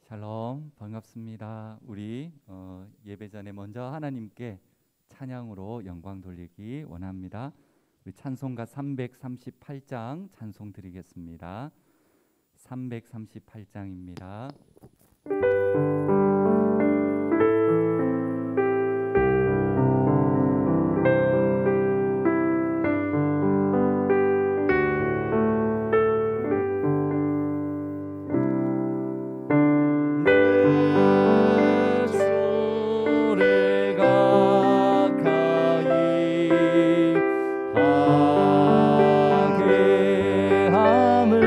샬롬, 반갑습니다. 우리 예배 전에 먼저 하나님께 찬양으로 영광 돌리기 원합니다. 우리 찬송가 338장 찬송 드리겠습니다. 338장입니다. 하게 함은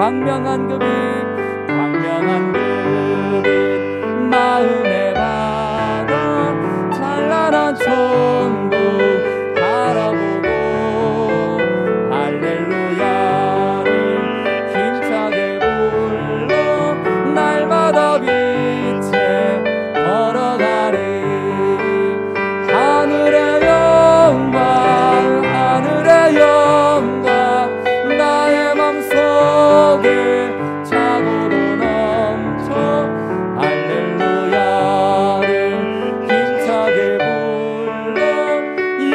광명한 그빛 마음의 바다 찬란한 천국 바라보고 할렐루야를 힘차게 불러 날마다 빛에 걸어가리. 하늘의 영광 나의 맘속에 차고로 넘쳐 할렐루야를 힘차게 불러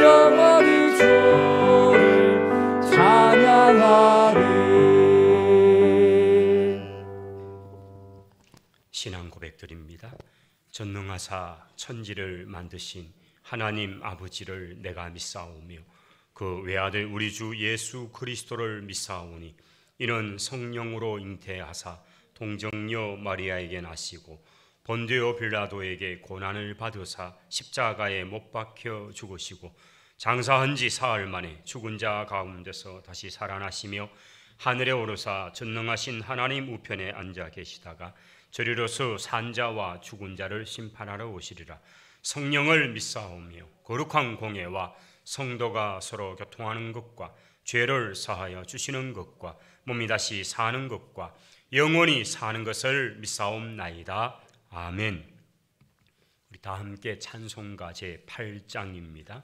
영원히 주를 찬양하리. 신앙 고백드립니다. 전능하사 천지를 만드신 하나님 아버지를 내가 믿사오며 그 외아들 우리 주 예수 그리스도를 믿사오니 이는 성령으로 잉태하사 동정녀 마리아에게 나시고 본디오 빌라도에게 고난을 받으사 십자가에 못 박혀 죽으시고 장사한 지 사흘 만에 죽은 자 가운데서 다시 살아나시며 하늘에 오르사 전능하신 하나님 우편에 앉아 계시다가 저리로서 산자와 죽은 자를 심판하러 오시리라. 성령을 믿사오며 거룩한 공예와 성도가 서로 교통하는 것과 죄를 사하여 주시는 것과 몸이 다시 사는 것과 영원히 사는 것을 믿사옵나이다. 아멘. 우리 다 함께 찬송가 제8장입니다.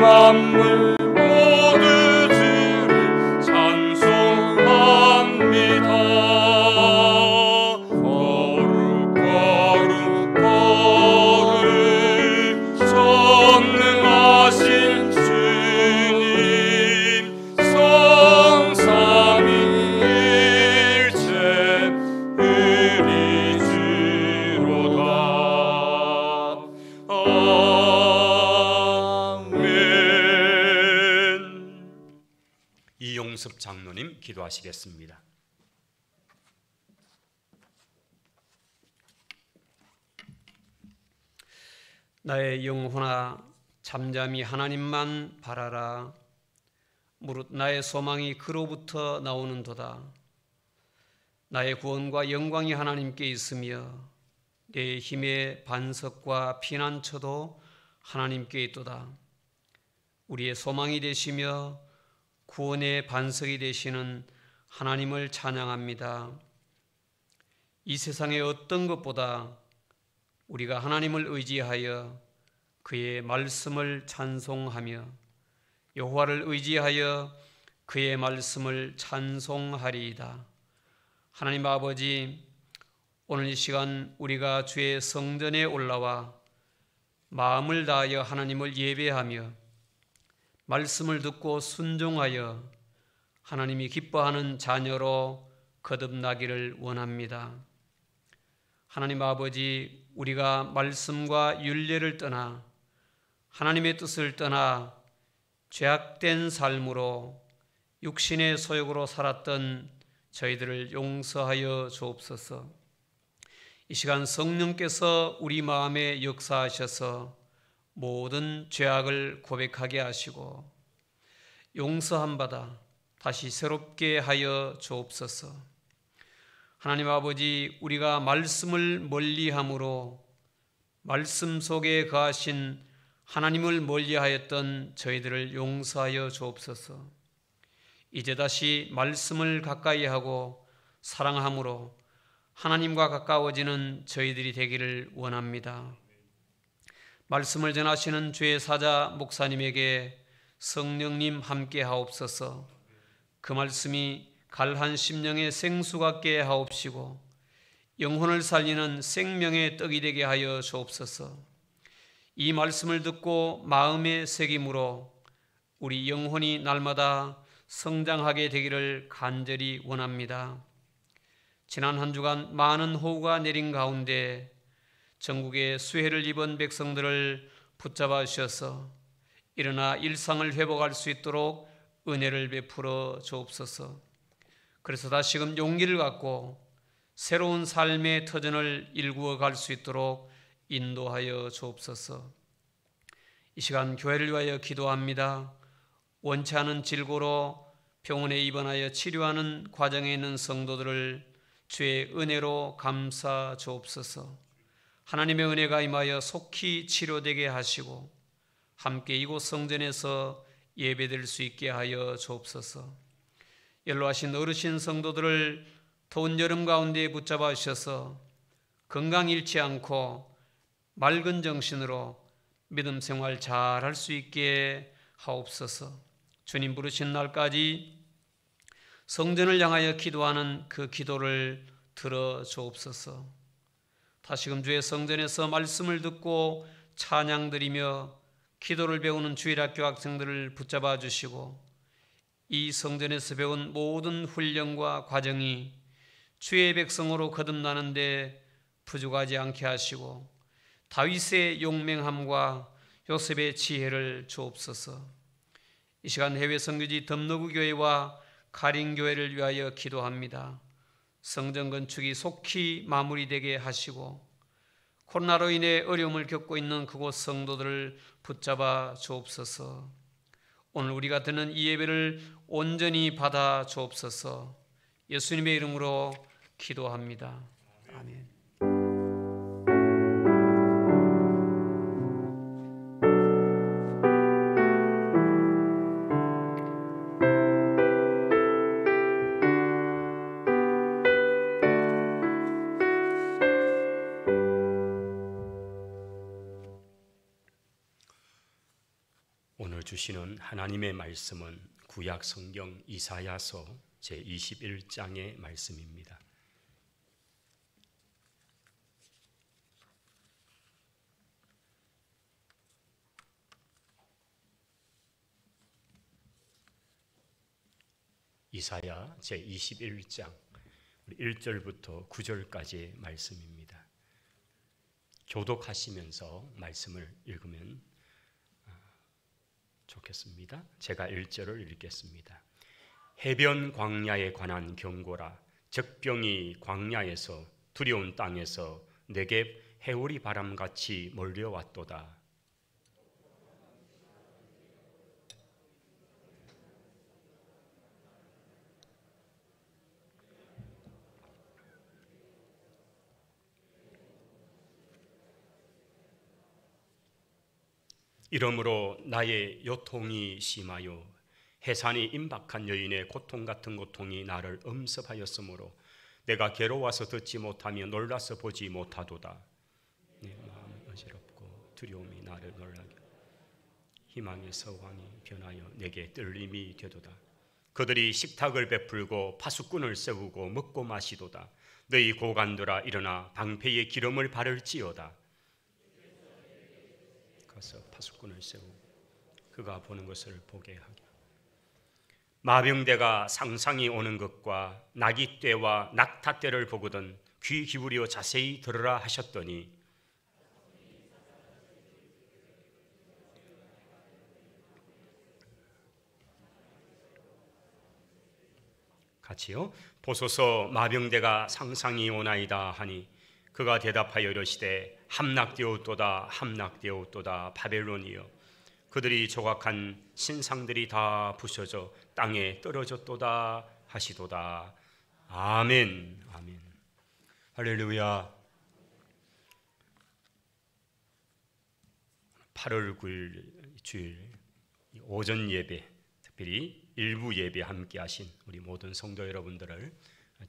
만물 모두 주를 찬송합니다. 거룩 거룩 거룩 전능하신 주님 성삼위일체 우리 주로다. 이용섭 장로님 기도하시겠습니다. 나의 영혼아 잠잠히 하나님만 바라라. 무릇 나의 소망이 그로부터 나오는도다. 나의 구원과 영광이 하나님께 있으며 내 힘의 반석과 피난처도 하나님께 있도다. 우리의 소망이 되시며 구원의 반석이 되시는 하나님을 찬양합니다. 이 세상의 어떤 것보다 우리가 하나님을 의지하여 그의 말씀을 찬송하며 여호와를 의지하여 그의 말씀을 찬송하리이다. 하나님 아버지, 오늘 이 시간 우리가 주의 성전에 올라와 마음을 다하여 하나님을 예배하며 말씀을 듣고 순종하여 하나님이 기뻐하는 자녀로 거듭나기를 원합니다. 하나님 아버지, 우리가 말씀과 율례를 떠나 하나님의 뜻을 떠나 죄악된 삶으로 육신의 소욕으로 살았던 저희들을 용서하여 주옵소서. 이 시간 성령께서 우리 마음에 역사하셔서 모든 죄악을 고백하게 하시고 용서한 바다 다시 새롭게 하여 주옵소서. 하나님 아버지, 우리가 말씀을 멀리함으로 말씀 속에 거하신 하나님을 멀리하였던 저희들을 용서하여 주옵소서. 이제 다시 말씀을 가까이 하고 사랑함으로 하나님과 가까워지는 저희들이 되기를 원합니다. 말씀을 전하시는 주의 사자 목사님에게 성령님 함께 하옵소서. 그 말씀이 갈한 심령의 생수 같게 하옵시고 영혼을 살리는 생명의 떡이 되게 하여 주옵소서. 이 말씀을 듣고 마음에 새김으로 우리 영혼이 날마다 성장하게 되기를 간절히 원합니다. 지난 한 주간 많은 호우가 내린 가운데 전국에 수해를 입은 백성들을 붙잡아 주셔서 일어나 일상을 회복할 수 있도록 은혜를 베풀어 주옵소서. 그래서 다시금 용기를 갖고 새로운 삶의 터전을 일구어 갈 수 있도록 인도하여 주옵소서. 이 시간 교회를 위하여 기도합니다. 원치 않은 질고로 병원에 입원하여 치료하는 과정에 있는 성도들을 주의 은혜로 감싸 주옵소서. 하나님의 은혜가 임하여 속히 치료되게 하시고 함께 이곳 성전에서 예배드릴 수 있게 하여 주옵소서. 연로하신 어르신 성도들을 더운 여름 가운데 붙잡아 주셔서 건강 잃지 않고 맑은 정신으로 믿음 생활 잘 할 수 있게 하옵소서. 주님 부르신 날까지 성전을 향하여 기도하는 그 기도를 들어 주옵소서. 다시금 주의 성전에서 말씀을 듣고 찬양 드리며 기도를 배우는 주일학교 학생들을 붙잡아 주시고 이 성전에서 배운 모든 훈련과 과정이 주의 백성으로 거듭나는데 부족하지 않게 하시고 다윗의 용맹함과 요셉의 지혜를 주옵소서. 이 시간 해외 선교지 덤너구 교회와 가린 교회를 위하여 기도합니다. 성전 건축이 속히 마무리되게 하시고 코로나로 인해 어려움을 겪고 있는 그곳 성도들을 붙잡아 주옵소서. 오늘 우리가 드는 이 예배를 온전히 받아 주옵소서. 예수님의 이름으로 기도합니다. 아멘. 오늘 주시는 하나님의 말씀은 구약 성경 이사야서 제21장의 말씀입니다. 이사야 제21장 1절부터 9절까지의 말씀입니다. 교독하시면서 말씀을 읽으면 좋겠습니다. 제가 1절을 읽겠습니다. 해변 광야에 관한 경고라. 적병이 광야에서 두려운 땅에서 내게 해오리 바람같이 몰려왔도다. 이러므로 나의 요통이 심하여 해산이 임박한 여인의 고통 같은 고통이 나를 엄습하였으므로 내가 괴로워서 듣지 못하며 놀라서 보지 못하도다. 내 마음은 어지럽고 두려움이 나를 놀라게 희망의 서왕이 변하여 내게 떨림이 되도다. 그들이 식탁을 베풀고 파수꾼을 세우고 먹고 마시도다. 너희 고관들아 일어나 방패의 기름을 바를지어다. 가서 파수꾼을 세우고 그가 보는 것을 보게 하게. 마병대가 상상이 오는 것과 나귀떼와 낙타떼를 보거든 귀 기울여 자세히 들으라 하셨더니 같이요. 보소서 마병대가 상상이 오나이다 하니 그가 대답하여 이르시되 함락되었도다 함락되었도다 바벨론이여 그들이 조각한 신상들이 다 부서져 땅에 떨어졌도다 하시도다. 아멘. 아멘. 할렐루야. 8월 9일 주일 오전 예배, 특별히 일부 예배 함께 하신 우리 모든 성도 여러분들을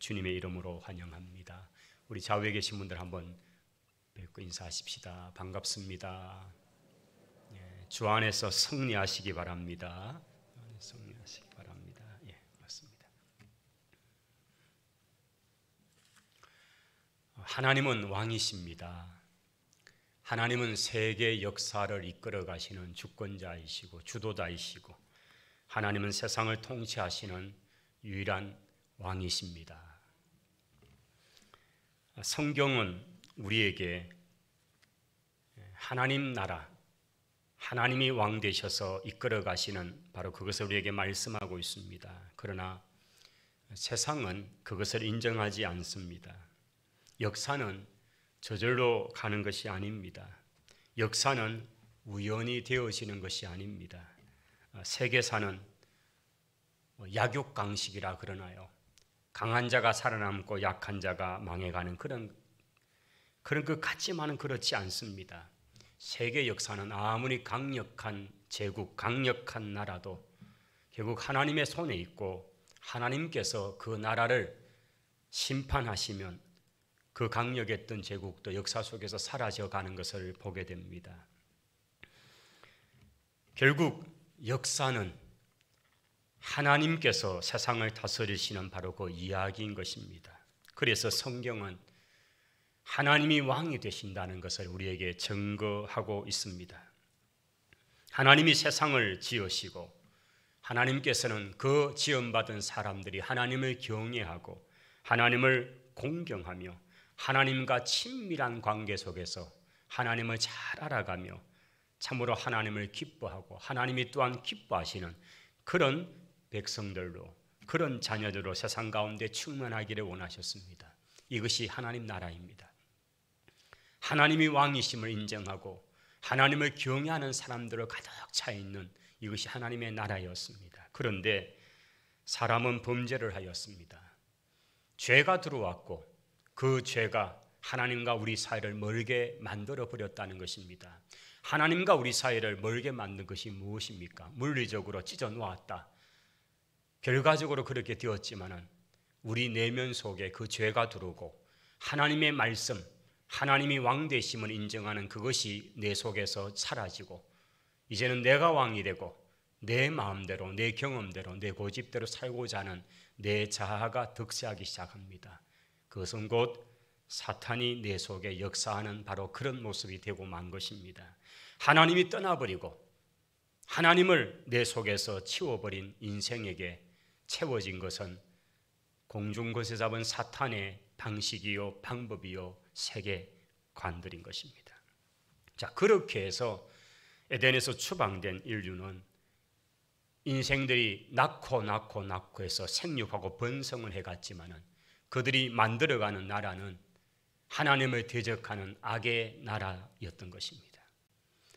주님의 이름으로 환영합니다. 우리 좌우에 계신 분들 한번 뵙고 인사하십시다. 반갑습니다. 주 안에서 승리하시기 바랍니다. 승리하시기 바랍니다. 예, 맞습니다. 하나님은 왕이십니다. 하나님은 세계 역사를 이끌어 가시는 주권자이시고 주도자이시고 하나님은 세상을 통치하시는 유일한 왕이십니다. 성경은 우리에게 하나님 나라, 하나님이 왕 되셔서 이끌어 가시는 바로 그것을 우리에게 말씀하고 있습니다. 그러나 세상은 그것을 인정하지 않습니다. 역사는 저절로 가는 것이 아닙니다. 역사는 우연히 되어지는 것이 아닙니다. 세계사는 약육강식이라 그러나요. 강한 자가 살아남고 약한 자가 망해가는 그런 것 같지만은 그렇지 않습니다. 세계 역사는 아무리 강력한 제국, 강력한 나라도 결국 하나님의 손에 있고 하나님께서 그 나라를 심판하시면 그 강력했던 제국도 역사 속에서 사라져가는 것을 보게 됩니다. 결국 역사는 하나님께서 세상을 다스리시는 바로 그 이야기인 것입니다. 그래서 성경은 하나님이 왕이 되신다는 것을 우리에게 증거하고 있습니다. 하나님이 세상을 지으시고 하나님께서는 그 지음받은 사람들이 하나님을 경외하고 하나님을 공경하며 하나님과 친밀한 관계 속에서 하나님을 잘 알아가며 참으로 하나님을 기뻐하고 하나님이 또한 기뻐하시는 그런 백성들로 그런 자녀들로 세상 가운데 충만하기를 원하셨습니다. 이것이 하나님 나라입니다. 하나님이 왕이심을 인정하고 하나님을 경외하는 사람들을 가득 차 있는 이것이 하나님의 나라였습니다. 그런데 사람은 범죄를 하였습니다. 죄가 들어왔고 그 죄가 하나님과 우리 사이를 멀게 만들어 버렸다는 것입니다. 하나님과 우리 사이를 멀게 만든 것이 무엇입니까? 물리적으로 찢어 놓았다. 결과적으로 그렇게 되었지만은 우리 내면 속에 그 죄가 들어오고 하나님의 말씀, 하나님이 왕 되심을 인정하는 그것이 내 속에서 사라지고 이제는 내가 왕이 되고 내 마음대로, 내 경험대로, 내 고집대로 살고자 하는 내 자아가 득세하기 시작합니다. 그것은 곧 사탄이 내 속에 역사하는 바로 그런 모습이 되고 만 것입니다. 하나님이 떠나버리고 하나님을 내 속에서 치워버린 인생에게 채워진 것은 공중것에 잡은 사탄의 방식이요 방법이요 세계관들인 것입니다. 자, 그렇게 해서 에덴에서 추방된 인류는 인생들이 낳고 해서 생육하고 번성을 해갔지만은 그들이 만들어가는 나라는 하나님을 대적하는 악의 나라였던 것입니다.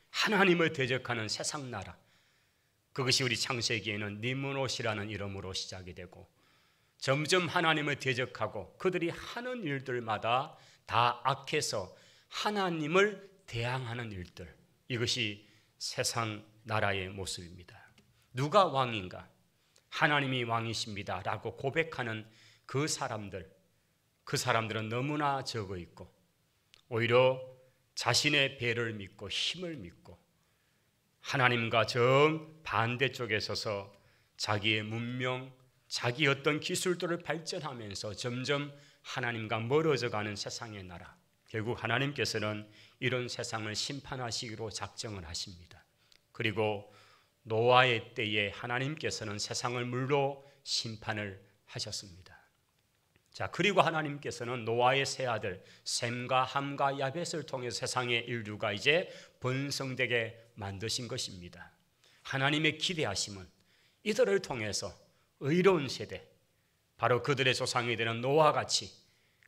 하나님을 대적하는 세상 나라, 그것이 우리 창세기에는 니므롯이라는 이름으로 시작이 되고 점점 하나님을 대적하고 그들이 하는 일들마다 다 악해서 하나님을 대항하는 일들, 이것이 세상 나라의 모습입니다. 누가 왕인가? 하나님이 왕이십니다 라고 고백하는 그 사람들은 너무나 적어 있고 오히려 자신의 배를 믿고 힘을 믿고 하나님과 정반대쪽에 서서 자기의 문명, 자기 어떤 기술들을 발전하면서 점점 하나님과 멀어져가는 세상의 나라, 결국 하나님께서는 이런 세상을 심판하시기로 작정을 하십니다. 그리고 노아의 때에 하나님께서는 세상을 물로 심판을 하셨습니다. 자, 그리고 하나님께서는 노아의 세 아들 셈과 함과 야벳을 통해서 세상의 인류가 이제 번성되게 만드신 것입니다. 하나님의 기대하심은 이들을 통해서 의로운 세대, 바로 그들의 조상이 되는 노아와 같이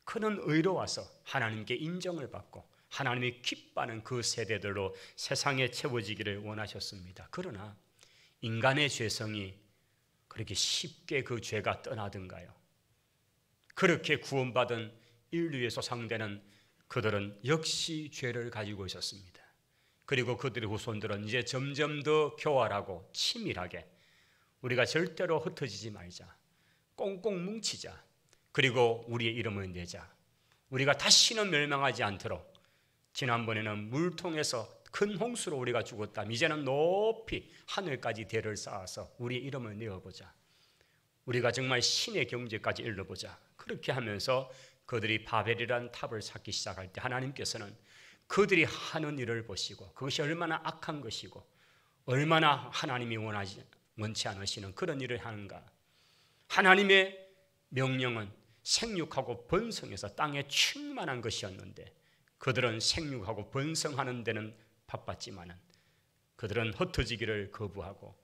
그는 의로워서 하나님께 인정을 받고 하나님이 기뻐하는 그 세대들로 세상에 채워지기를 원하셨습니다. 그러나 인간의 죄성이 그렇게 쉽게 그 죄가 떠나든가요? 그렇게 구원받은 인류의 조상되는 그들은 역시 죄를 가지고 있었습니다. 그리고 그들의 후손들은 이제 점점 더 교활하고 치밀하게 우리가 절대로 흩어지지 말자, 꽁꽁 뭉치자, 그리고 우리의 이름을 내자, 우리가 다시는 멸망하지 않도록, 지난번에는 물통에서 큰 홍수로 우리가 죽었다면 이제는 높이 하늘까지 대를 쌓아서 우리의 이름을 내어보자, 우리가 정말 신의 경제까지 이르러보자. 그렇게 하면서 그들이 바벨이라는 탑을 쌓기 시작할 때 하나님께서는 그들이 하는 일을 보시고 그것이 얼마나 악한 것이고 얼마나 하나님이 원치 않으시는 그런 일을 하는가, 하나님의 명령은 생육하고 번성해서 땅에 충만한 것이었는데 그들은 생육하고 번성하는 데는 바빴지만은 그들은 흩어지기를 거부하고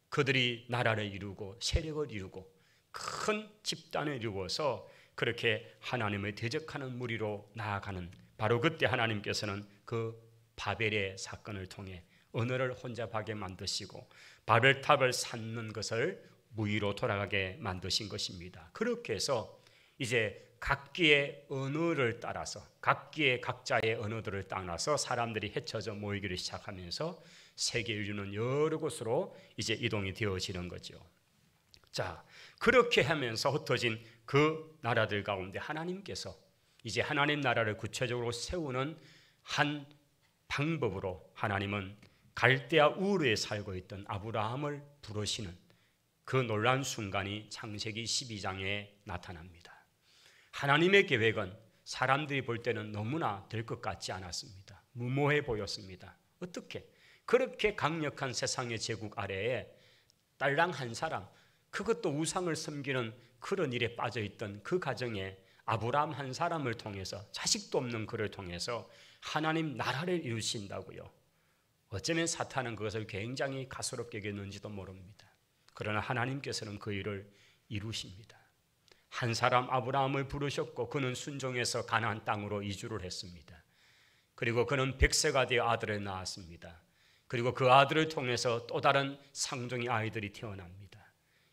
그들이 나라를 이루고 세력을 이루고 큰 집단을 이루어서 그렇게 하나님을 대적하는 무리로 나아가는, 바로 그때 하나님께서는 그 바벨의 사건을 통해 언어를 혼잡하게 만드시고 바벨탑을 쌓는 것을 무의로 돌아가게 만드신 것입니다. 그렇게 해서 이제 각기의 언어를 따라서 각기의 각자의 언어들을 따라서 사람들이 헤쳐져 모이기를 시작하면서 세계 인류는 여러 곳으로 이제 이동이 되어지는 거죠. 자, 그렇게 하면서 흩어진 그 나라들 가운데 하나님께서 이제 하나님 나라를 구체적으로 세우는 한 방법으로 하나님은 갈대아 우르에 살고 있던 아브라함을 부르시는 그 놀라운 순간이 창세기 12장에 나타납니다. 하나님의 계획은 사람들이 볼 때는 너무나 될 것 같지 않았습니다. 무모해 보였습니다. 어떻게 그렇게 강력한 세상의 제국 아래에 딸랑 한 사람, 그것도 우상을 섬기는 그런 일에 빠져있던 그 가정에 아브라함 한 사람을 통해서, 자식도 없는 그를 통해서 하나님 나라를 이루신다고요. 어쩌면 사탄은 그것을 굉장히 가소롭게 여겼는지도 모릅니다. 그러나 하나님께서는 그 일을 이루십니다. 한 사람 아브라함을 부르셨고 그는 순종해서 가나안 땅으로 이주를 했습니다. 그리고 그는 100세가 되어 아들을 낳았습니다. 그리고 그 아들을 통해서 또 다른 상종의 아이들이 태어납니다.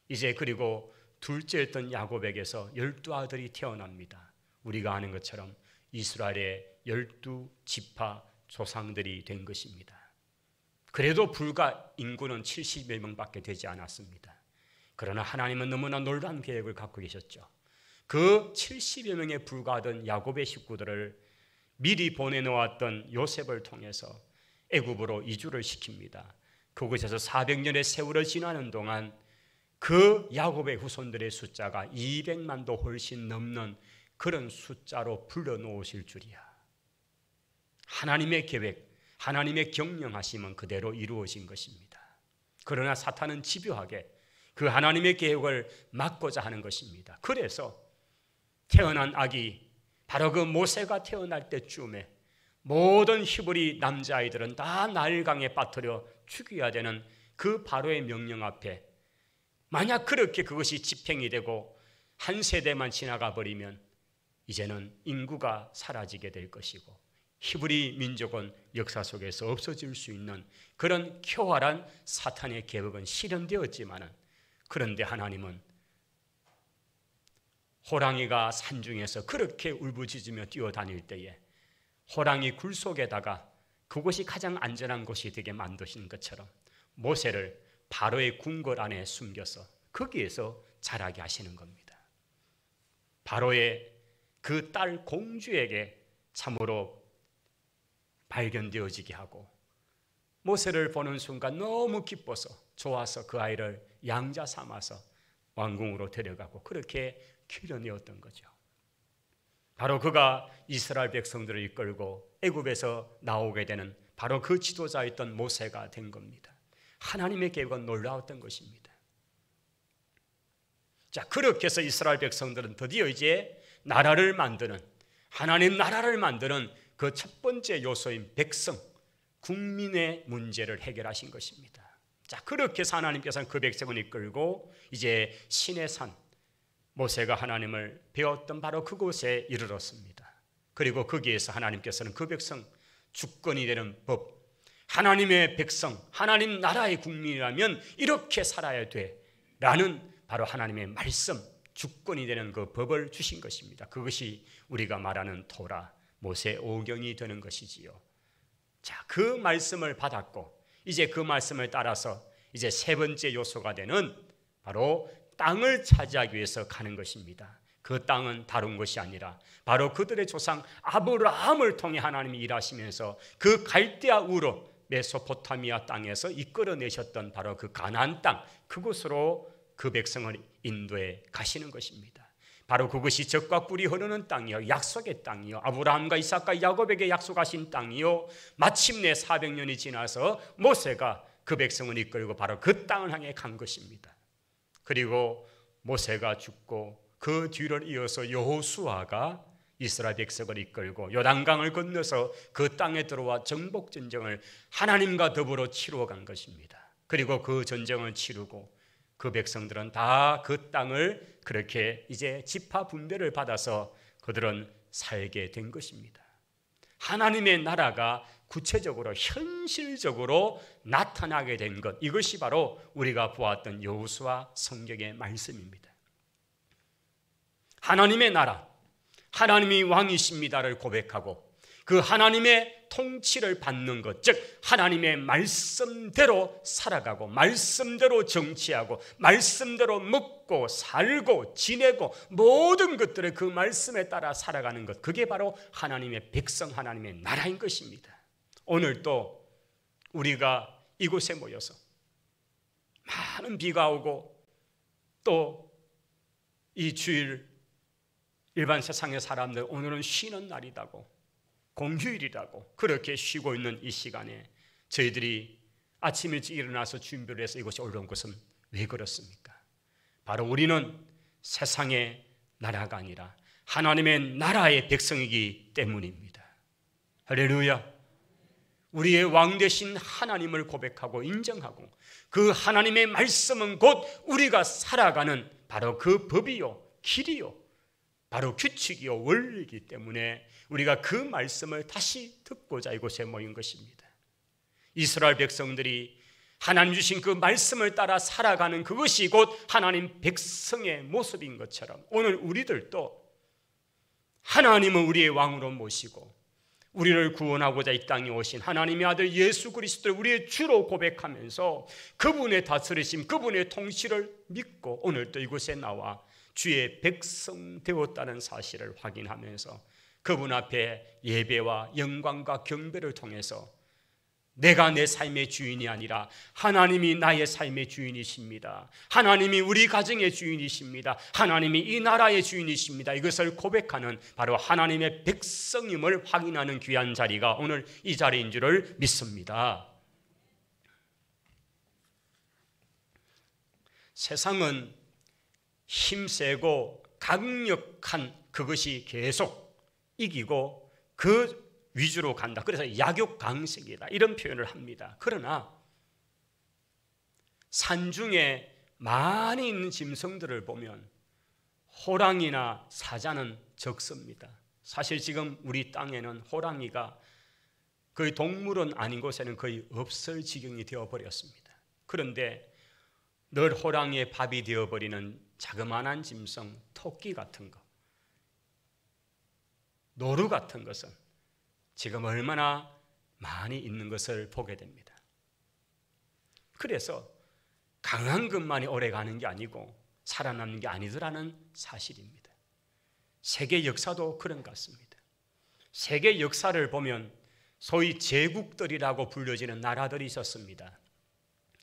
이제 그리고 둘째였던 야곱에게서 12아들이 태어납니다. 우리가 아는 것처럼 이스라엘의 12지파 조상들이 된 것입니다. 그래도 불과 인구는 70여 명밖에 되지 않았습니다. 그러나 하나님은 너무나 놀라운 계획을 갖고 계셨죠. 그 70여 명에 불과하던 야곱의 식구들을 미리 보내놓았던 요셉을 통해서 애굽으로 이주를 시킵니다. 그곳에서 400년의 세월을 지나는 동안 그 야곱의 후손들의 숫자가 200만도 훨씬 넘는 그런 숫자로 불러놓으실 줄이야. 하나님의 계획, 하나님의 경영하심은 그대로 이루어진 것입니다. 그러나 사탄은 집요하게 그 하나님의 계획을 막고자 하는 것입니다. 그래서 태어난 아기, 바로 그 모세가 태어날 때쯤에 모든 히브리 남자아이들은 다 나일강에 빠뜨려 죽여야 되는 그 바로의 명령 앞에, 만약 그렇게 그것이 집행이 되고 한 세대만 지나가 버리면 이제는 인구가 사라지게 될 것이고 히브리 민족은 역사 속에서 없어질 수 있는 그런 교활한 사탄의 계획은 실현되었지만은, 그런데 하나님은 호랑이가 산중에서 그렇게 울부짖으며 뛰어다닐 때에 호랑이 굴 속에다가 그곳이 가장 안전한 곳이 되게 만드신 것처럼 모세를 바로의 궁궐 안에 숨겨서 거기에서 자라게 하시는 겁니다. 바로의 그 딸 공주에게 참으로 발견되어지게 하고 모세를 보는 순간 너무 기뻐서 좋아서 그 아이를 양자 삼아서 왕궁으로 데려가고 그렇게 길러내었던 거죠. 바로 그가 이스라엘 백성들을 이끌고 애굽에서 나오게 되는 바로 그 지도자였던 모세가 된 겁니다. 하나님의 계획은 놀라웠던 것입니다. 자, 그렇게 해서 이스라엘 백성들은 드디어 이제 나라를 만드는, 하나님 나라를 만드는 그 첫 번째 요소인 백성, 국민의 문제를 해결하신 것입니다. 자, 그렇게 해서 하나님께서는 그 백성을 이끌고 이제 시내산, 모세가 하나님을 배웠던 바로 그곳에 이르렀습니다. 그리고 거기에서 하나님께서는 그 백성 주권이 되는 법, 하나님의 백성, 하나님 나라의 국민이라면 이렇게 살아야 돼 라는 바로 하나님의 말씀, 주권이 되는 그 법을 주신 것입니다. 그것이 우리가 말하는 토라, 모세 오경이 되는 것이지요. 자, 그 말씀을 받았고 이제 그 말씀을 따라서 이제 세 번째 요소가 되는 바로 땅을 차지하기 위해서 가는 것입니다. 그 땅은 다른 것이 아니라 바로 그들의 조상 아브라함을 통해 하나님이 일하시면서 그 갈대아 우르 메소포타미아 땅에서 이끌어내셨던 바로 그 가나안 땅, 그곳으로 그 백성을 인도해 가시는 것입니다. 바로 그것이 젖과 꿀이 흐르는 땅이요, 약속의 땅이요, 아브라함과 이삭과 야곱에게 약속하신 땅이요, 마침내 400년이 지나서 모세가 그 백성을 이끌고 바로 그 땅을 향해 간 것입니다. 그리고 모세가 죽고 그 뒤를 이어서 여호수아가 이스라엘 백성을 이끌고 요단강을 건너서 그 땅에 들어와 정복 전쟁을 하나님과 더불어 치루어 간 것입니다. 그리고 그 전쟁을 치르고 그 백성들은 다 그 땅을 그렇게 이제 지파 분배를 받아서 그들은 살게 된 것입니다. 하나님의 나라가 구체적으로 현실적으로 나타나게 된 것, 이것이 바로 우리가 보았던 여호수아 성경의 말씀입니다. 하나님의 나라, 하나님이 왕이십니다를 고백하고 그 하나님의 통치를 받는 것, 즉 하나님의 말씀대로 살아가고 말씀대로 정치하고 말씀대로 먹고 살고 지내고 모든 것들을 그 말씀에 따라 살아가는 것, 그게 바로 하나님의 백성, 하나님의 나라인 것입니다. 오늘 또 우리가 이곳에 모여서 많은 비가 오고 또 이 주일 일반 세상의 사람들 오늘은 쉬는 날이라고, 공휴일이라고 그렇게 쉬고 있는 이 시간에 저희들이 아침 일찍 일어나서 준비를 해서 이곳에 올라온 것은 왜 그렇습니까? 바로 우리는 세상의 나라가 아니라 하나님의 나라의 백성이기 때문입니다. 할렐루야. 우리의 왕 되신 하나님을 고백하고 인정하고 그 하나님의 말씀은 곧 우리가 살아가는 바로 그 법이요, 길이요, 바로 규칙이요, 원리이기 때문에 우리가 그 말씀을 다시 듣고자 이곳에 모인 것입니다. 이스라엘 백성들이 하나님 주신 그 말씀을 따라 살아가는 그것이 곧 하나님 백성의 모습인 것처럼 오늘 우리들도 하나님은 우리의 왕으로 모시고 우리를 구원하고자 이 땅에 오신 하나님의 아들 예수 그리스도를 우리의 주로 고백하면서 그분의 다스리심, 그분의 통치를 믿고 오늘 또 이곳에 나와 주의 백성 되었다는 사실을 확인하면서 그분 앞에 예배와 영광과 경배를 통해서 내가 내 삶의 주인이 아니라 하나님이 나의 삶의 주인이십니다. 하나님이 우리 가정의 주인이십니다. 하나님이 이 나라의 주인이십니다. 이것을 고백하는 바로 하나님의 백성임을 확인하는 귀한 자리가 오늘 이 자리인 줄을 믿습니다. 세상은 힘세고 강력한 그것이 계속 이기고 그 위주로 간다. 그래서 약육강식이다 이런 표현을 합니다. 그러나 산중에 많이 있는 짐승들을 보면 호랑이나 사자는 적습니다. 사실 지금 우리 땅에는 호랑이가 거의 동물원 아닌 곳에는 거의 없을 지경이 되어버렸습니다. 그런데 늘 호랑이의 밥이 되어버리는 자그마한 짐승, 토끼 같은 거, 노루 같은 것은 지금 얼마나 많이 있는 것을 보게 됩니다. 그래서 강한 것만이 오래 가는 게 아니고 살아남는 게 아니더라는 사실입니다. 세계 역사도 그런 것 같습니다. 세계 역사를 보면 소위 제국들이라고 불려지는 나라들이 있었습니다.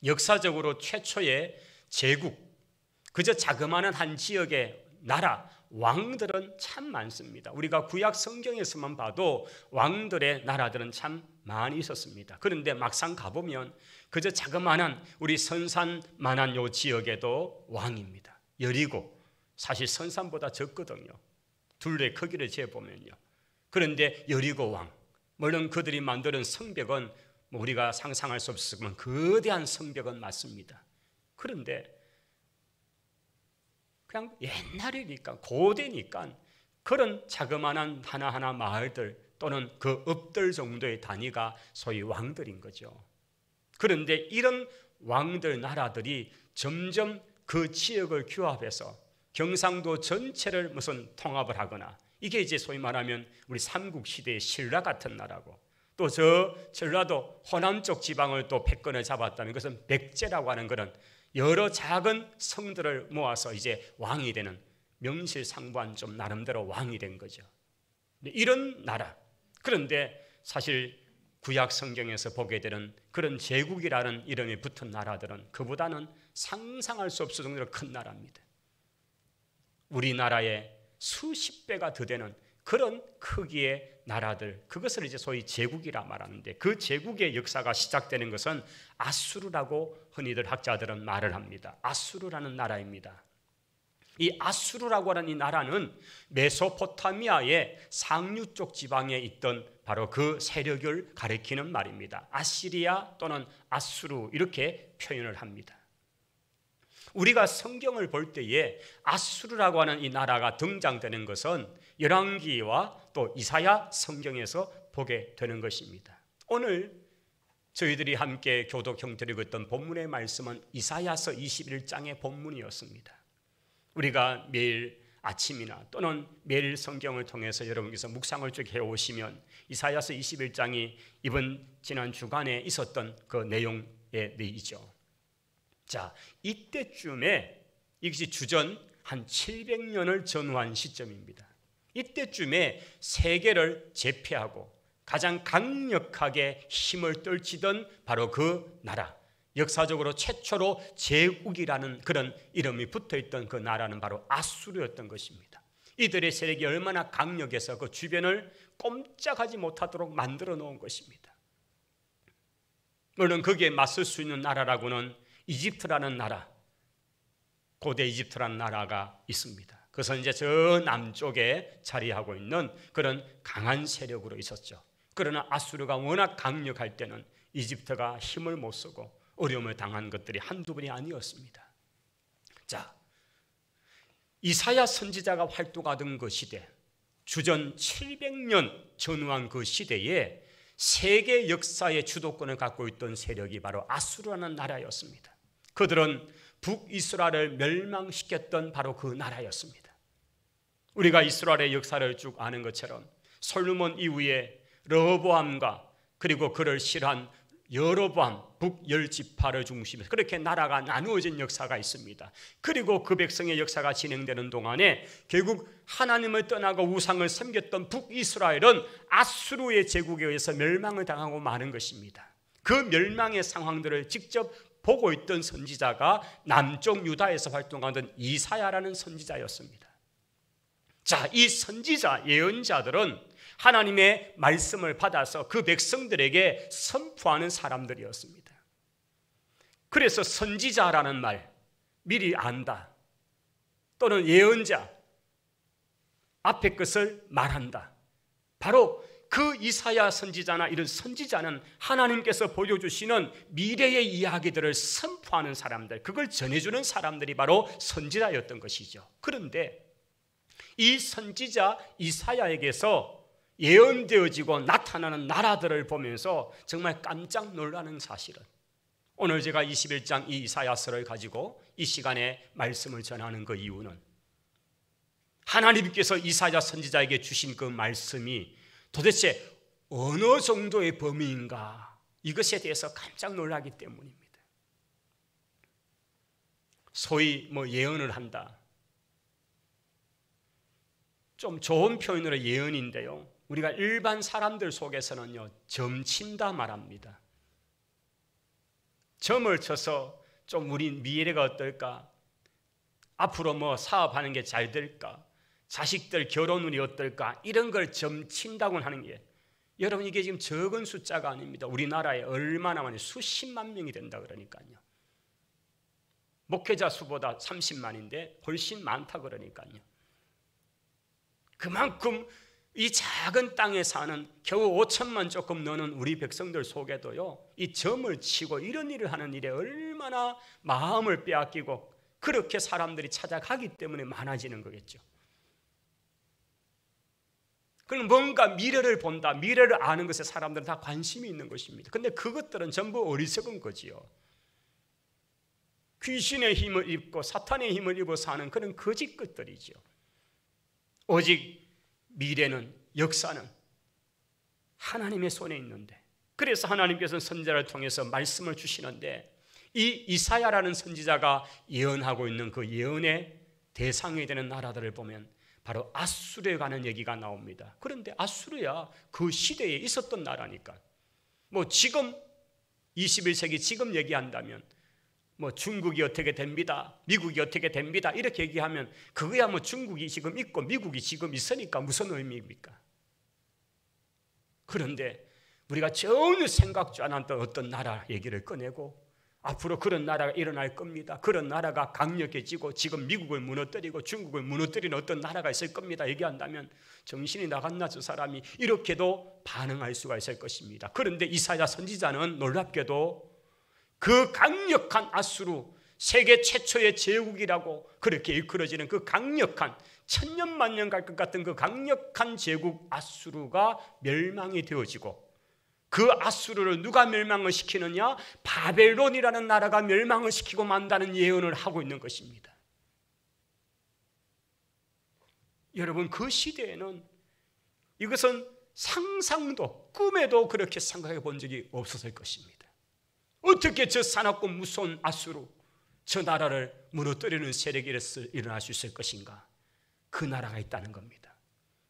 역사적으로 최초의 제국, 그저 자그마한 한 지역의 나라, 왕들은 참 많습니다. 우리가 구약 성경에서만 봐도 왕들의 나라들은 참 많이 있었습니다. 그런데 막상 가보면 그저 자그마한 우리 선산만한 요 지역에도 왕입니다. 여리고 사실 선산보다 적거든요. 둘의 크기를 재보면요. 그런데 여리고 왕, 물론 그들이 만드는 성벽은 우리가 상상할 수 없으면 거대한 성벽은 맞습니다. 그런데 그냥 옛날이니까, 고대니까 그런 자그마한 하나하나 마을들 또는 그 읍들 정도의 단위가 소위 왕들인 거죠. 그런데 이런 왕들 나라들이 점점 그 지역을 규합해서 경상도 전체를 무슨 통합을 하거나, 이게 이제 소위 말하면 우리 삼국시대의 신라 같은 나라고, 또 저 전라도 호남 쪽 지방을 또 패권을 잡았다는 것은 백제라고 하는 그런 여러 작은 성들을 모아서 이제 왕이 되는, 명실상부한 좀 나름대로 왕이 된 거죠. 이런 나라, 그런데 사실 구약 성경에서 보게 되는 그런 제국이라는 이름이 붙은 나라들은 그보다는 상상할 수 없을 정도로 큰 나라입니다. 우리나라의 수십 배가 더 되는 그런 크기의 나라들, 그것을 이제 소위 제국이라 말하는데, 그 제국의 역사가 시작되는 것은 아수르라고 흔히들 학자들은 말을 합니다. 아수르라는 나라입니다. 이 아수르라고 하는 이 나라는 메소포타미아의 상류 쪽 지방에 있던 바로 그 세력을 가리키는 말입니다. 아시리아 또는 아수르 이렇게 표현을 합니다. 우리가 성경을 볼 때에 아수르라고 하는 이 나라가 등장되는 것은 열왕기와 또 이사야 성경에서 보게 되는 것입니다. 오늘 저희들이 함께 교독 형태로 읽었던 본문의 말씀은 이사야서 21장의 본문이었습니다. 우리가 매일 아침이나 또는 매일 성경을 통해서 여러분께서 묵상을 쭉 해오시면 이사야서 21장이 지난 주간에 있었던 그 내용의 내이죠. 자, 이때쯤에 이것이 주전 한 700년을 전후한 시점입니다. 이때쯤에 세계를 제패하고 가장 강력하게 힘을 떨치던 바로 그 나라, 역사적으로 최초로 제국이라는 그런 이름이 붙어있던 그 나라는 바로 아수르였던 것입니다. 이들의 세력이 얼마나 강력해서 그 주변을 꼼짝하지 못하도록 만들어 놓은 것입니다. 물론 거기에 맞설 수 있는 나라라고는 이집트라는 나라, 고대 이집트라는 나라가 있습니다. 그것은 이제 저 남쪽에 자리하고 있는 그런 강한 세력으로 있었죠. 그러나 아수르가 워낙 강력할 때는 이집트가 힘을 못 쓰고 어려움을 당한 것들이 한두 번이 아니었습니다. 자, 이사야 선지자가 활동하던 그 시대, 주전 700년 전후한 그 시대에 세계 역사의 주도권을 갖고 있던 세력이 바로 아수르라는 나라였습니다. 그들은 북이스라엘을 멸망시켰던 바로 그 나라였습니다. 우리가 이스라엘의 역사를 쭉 아는 것처럼 솔로몬 이후에 르호보암과 그리고 그를 싫어한 여로보암 북10지파를 중심으로 그렇게 나라가 나누어진 역사가 있습니다. 그리고 그 백성의 역사가 진행되는 동안에 결국 하나님을 떠나고 우상을 섬겼던 북이스라엘은 아수르의 제국에 의해서 멸망을 당하고 마는 것입니다. 그 멸망의 상황들을 직접 보고 있던 선지자가 남쪽 유다에서 활동하던 이사야라는 선지자였습니다. 자, 이 선지자, 예언자들은 하나님의 말씀을 받아서 그 백성들에게 선포하는 사람들이었습니다. 그래서 선지자라는 말, 미리 안다, 또는 예언자, 앞에 것을 말한다. 바로 그 이사야 선지자나 이런 선지자는 하나님께서 보여주시는 미래의 이야기들을 선포하는 사람들, 그걸 전해주는 사람들이 바로 선지자였던 것이죠. 그런데 이 선지자 이사야에게서 예언되어지고 나타나는 나라들을 보면서 정말 깜짝 놀라는 사실은, 오늘 제가 21장 이 이사야서를 가지고 이 시간에 말씀을 전하는 그 이유는 하나님께서 이사야 선지자에게 주신 그 말씀이 도대체 어느 정도의 범위인가, 이것에 대해서 깜짝 놀라기 때문입니다. 소위 예언을 한다, 좀 좋은 표현으로 예언인데요, 우리가 일반 사람들 속에서는요, 점친다 말합니다. 점을 쳐서 좀 우리 미래가 어떨까? 앞으로 뭐 사업하는 게 잘 될까? 자식들 결혼운이 어떨까? 이런 걸 점친다고 하는 게, 여러분 이게 지금 적은 숫자가 아닙니다. 우리나라에 얼마나 많이 수십만 명이 된다 그러니까요. 목회자 수보다 30만인데 훨씬 많다 그러니까요. 그만큼 이 작은 땅에 사는 겨우 5천만 조금 넘는 우리 백성들 속에도요, 이 점을 치고 이런 일을 하는 일에 얼마나 마음을 빼앗기고 그렇게 사람들이 찾아가기 때문에 많아지는 거겠죠. 그럼 뭔가 미래를 본다, 미래를 아는 것에 사람들은 다 관심이 있는 것입니다. 근데 그것들은 전부 어리석은 거지요. 귀신의 힘을 입고 사탄의 힘을 입어 사는 그런 거짓 것들이죠. 오직 미래는, 역사는 하나님의 손에 있는데, 그래서 하나님께서는 선지자를 통해서 말씀을 주시는데, 이 이사야라는 선지자가 예언하고 있는 그 예언의 대상이 되는 나라들을 보면 바로 아수르에 관한 얘기가 나옵니다. 그런데 아수르야 그 시대에 있었던 나라니까, 뭐 지금 21세기 지금 얘기한다면 뭐 중국이 어떻게 됩니다, 미국이 어떻게 됩니다 이렇게 얘기하면 그거야 뭐 중국이 지금 있고 미국이 지금 있으니까 무슨 의미입니까? 그런데 우리가 전혀 생각지 않았던 어떤 나라 얘기를 꺼내고 앞으로 그런 나라가 일어날 겁니다, 그런 나라가 강력해지고 지금 미국을 무너뜨리고 중국을 무너뜨리는 어떤 나라가 있을 겁니다 얘기한다면 정신이 나갔나 저 사람이, 이렇게도 반응할 수가 있을 것입니다. 그런데 이사야 선지자는 놀랍게도 그 강력한 아수르, 세계 최초의 제국이라고 그렇게 일컬어지는 그 강력한 천년만년 갈 것 같은 그 강력한 제국 아수르가 멸망이 되어지고, 그 아수르를 누가 멸망을 시키느냐? 바벨론이라는 나라가 멸망을 시키고 만다는 예언을 하고 있는 것입니다. 여러분, 그 시대에는 이것은 상상도 꿈에도 그렇게 생각해 본 적이 없었을 것입니다. 어떻게 저 사납고 무서운 아수르, 저 나라를 무너뜨리는 세력이 일어날 수 있을 것인가? 그 나라가 있다는 겁니다.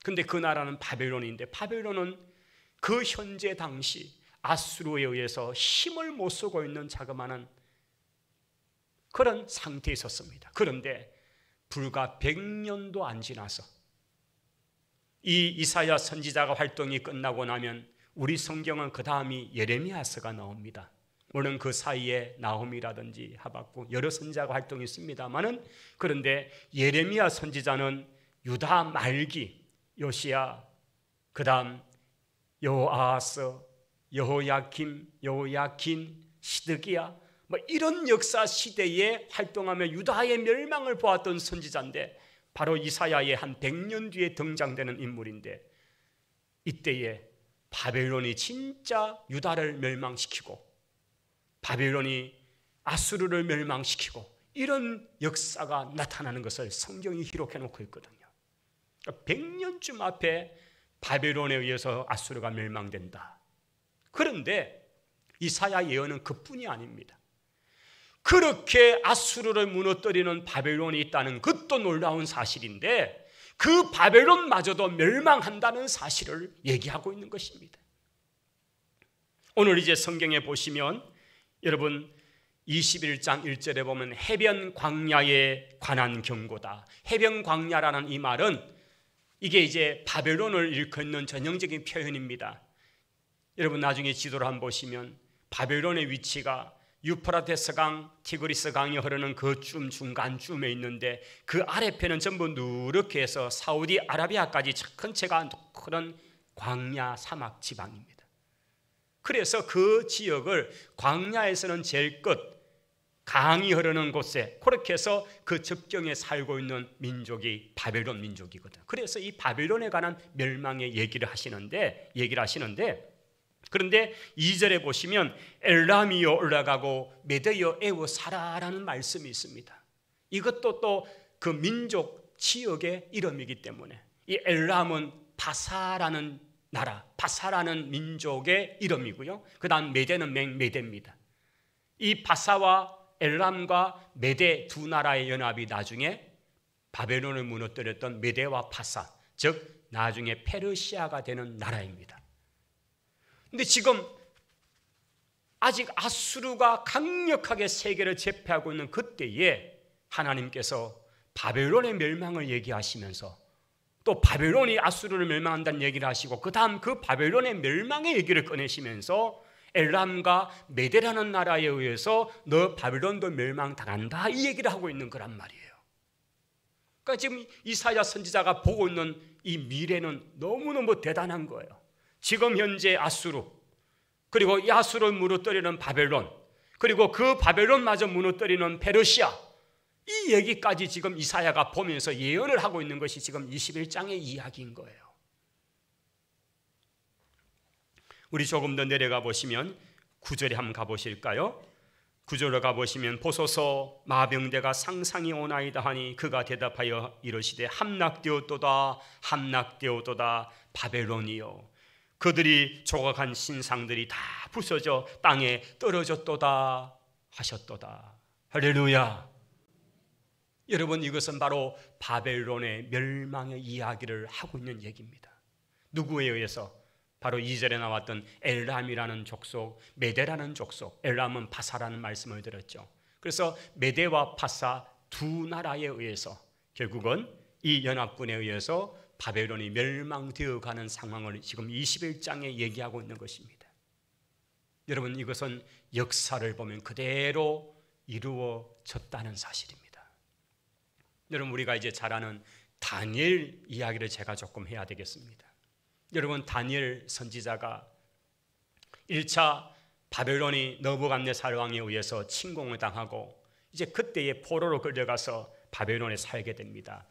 그런데 그 나라는 바벨론인데, 바벨론은 그 현재 당시 아수르에 의해서 힘을 못 쓰고 있는 자그마한 그런 상태에 있었습니다. 그런데 불과 100년도 안 지나서 이 이사야 선지자가 활동이 끝나고 나면 우리 성경은 그 다음이 예레미야서가 나옵니다. 물론 그 사이에 나홈이라든지 하박국 여러 선지자가 활동이 있습니다만은, 그런데 예레미야 선지자는 유다 말기 요시야, 그 다음 여호아하스, 여호야김, 여호야긴, 시드기야, 뭐 이런 역사 시대에 활동하며 유다의 멸망을 보았던 선지자인데, 바로 이사야의 한 100년 뒤에 등장되는 인물인데, 이때에 바벨론이 진짜 유다를 멸망시키고 바벨론이 아수르를 멸망시키고 이런 역사가 나타나는 것을 성경이 기록해 놓고 있거든요. 그러니까 100년쯤 앞에 바벨론에 의해서 아수르가 멸망된다. 그런데 이사야 예언은 그뿐이 아닙니다. 그렇게 아수르를 무너뜨리는 바벨론이 있다는 것도 놀라운 사실인데, 그 바벨론마저도 멸망한다는 사실을 얘기하고 있는 것입니다. 오늘 이제 성경에 보시면 여러분 21장 1절에 보면 해변 광야에 관한 경고다. 해변 광야라는 이 말은 이게 이제 바벨론을 일컫는 전형적인 표현입니다. 여러분 나중에 지도를 한번 보시면 바벨론의 위치가 유프라테스 강, 티그리스 강이 흐르는 그쯤 중간쯤에 있는데, 그 아래편은 전부 누렇게 해서 사우디아라비아까지 전체가 그런 광야 사막 지방입니다. 그래서 그 지역을 광야에서는 제일 끝, 강이 흐르는 곳에 그렇게 해서 그 접경에 살고 있는 민족이 바벨론 민족이거든. 그래서 이 바벨론에 관한 멸망의 얘기를 하시는데 그런데 2절에 보시면 엘람이여 올라가고 메대여 에워사라라는 말씀이 있습니다. 이것도 또 그 민족 지역의 이름이기 때문에, 이 엘람은 바사라는 나라, 바사라는 민족의 이름이고요. 그 다음 메대는 메대입니다. 이 바사와 엘람과 메대 두 나라의 연합이 나중에 바벨론을 무너뜨렸던 메대와 바사, 즉 나중에 페르시아가 되는 나라입니다. 근데 지금 아직 아수르가 강력하게 세계를 제패하고 있는 그때에 하나님께서 바벨론의 멸망을 얘기하시면서 또 바벨론이 아수르를 멸망한다는 얘기를 하시고 그 다음 그 바벨론의 멸망의 얘기를 꺼내시면서 엘람과 메데라는 나라에 의해서 너 바벨론도 멸망당한다 이 얘기를 하고 있는 거란 말이에요. 그러니까 지금 이사야 선지자가 보고 있는 이 미래는 너무너무 대단한 거예요. 지금 현재 아수르, 그리고 이 아수르를 무너뜨리는 바벨론, 그리고 그 바벨론마저 무너뜨리는 페르시아, 이 얘기까지 지금 이사야가 보면서 예언을 하고 있는 것이 지금 21장의 이야기인 거예요. 우리 조금 더 내려가 보시면 9절에 한번 가보실까요? 9절로 가보시면 보소서 마병대가 상상이 오나이다 하니 그가 대답하여 이르시되 함락되었도다 함락되었도다 바벨론이요 그들이 조각한 신상들이 다 부서져 땅에 떨어졌도다 하셨도다. 할렐루야. 여러분, 이것은 바로 바벨론의 멸망의 이야기를 하고 있는 얘기입니다. 누구에 의해서? 바로 2절에 나왔던 엘람이라는 족속, 메데라는 족속, 엘람은 파사라는 말씀을 드렸죠. 그래서 메데와 파사 두 나라에 의해서 결국은 이 연합군에 의해서 바벨론이 멸망되어 가는 상황을 지금 21장에 얘기하고 있는 것입니다. 여러분, 이것은 역사를 보면 그대로 이루어졌다는 사실입니다. 여러분, 우리가 이제 잘 아는 다니엘 이야기를 제가 조금 해야 되겠습니다. 여러분, 다니엘 선지자가 1차 바벨론이 느부갓네살 왕에 의해서 침공을 당하고 이제 그때에 포로로 끌려가서 바벨론에 살게 됩니다.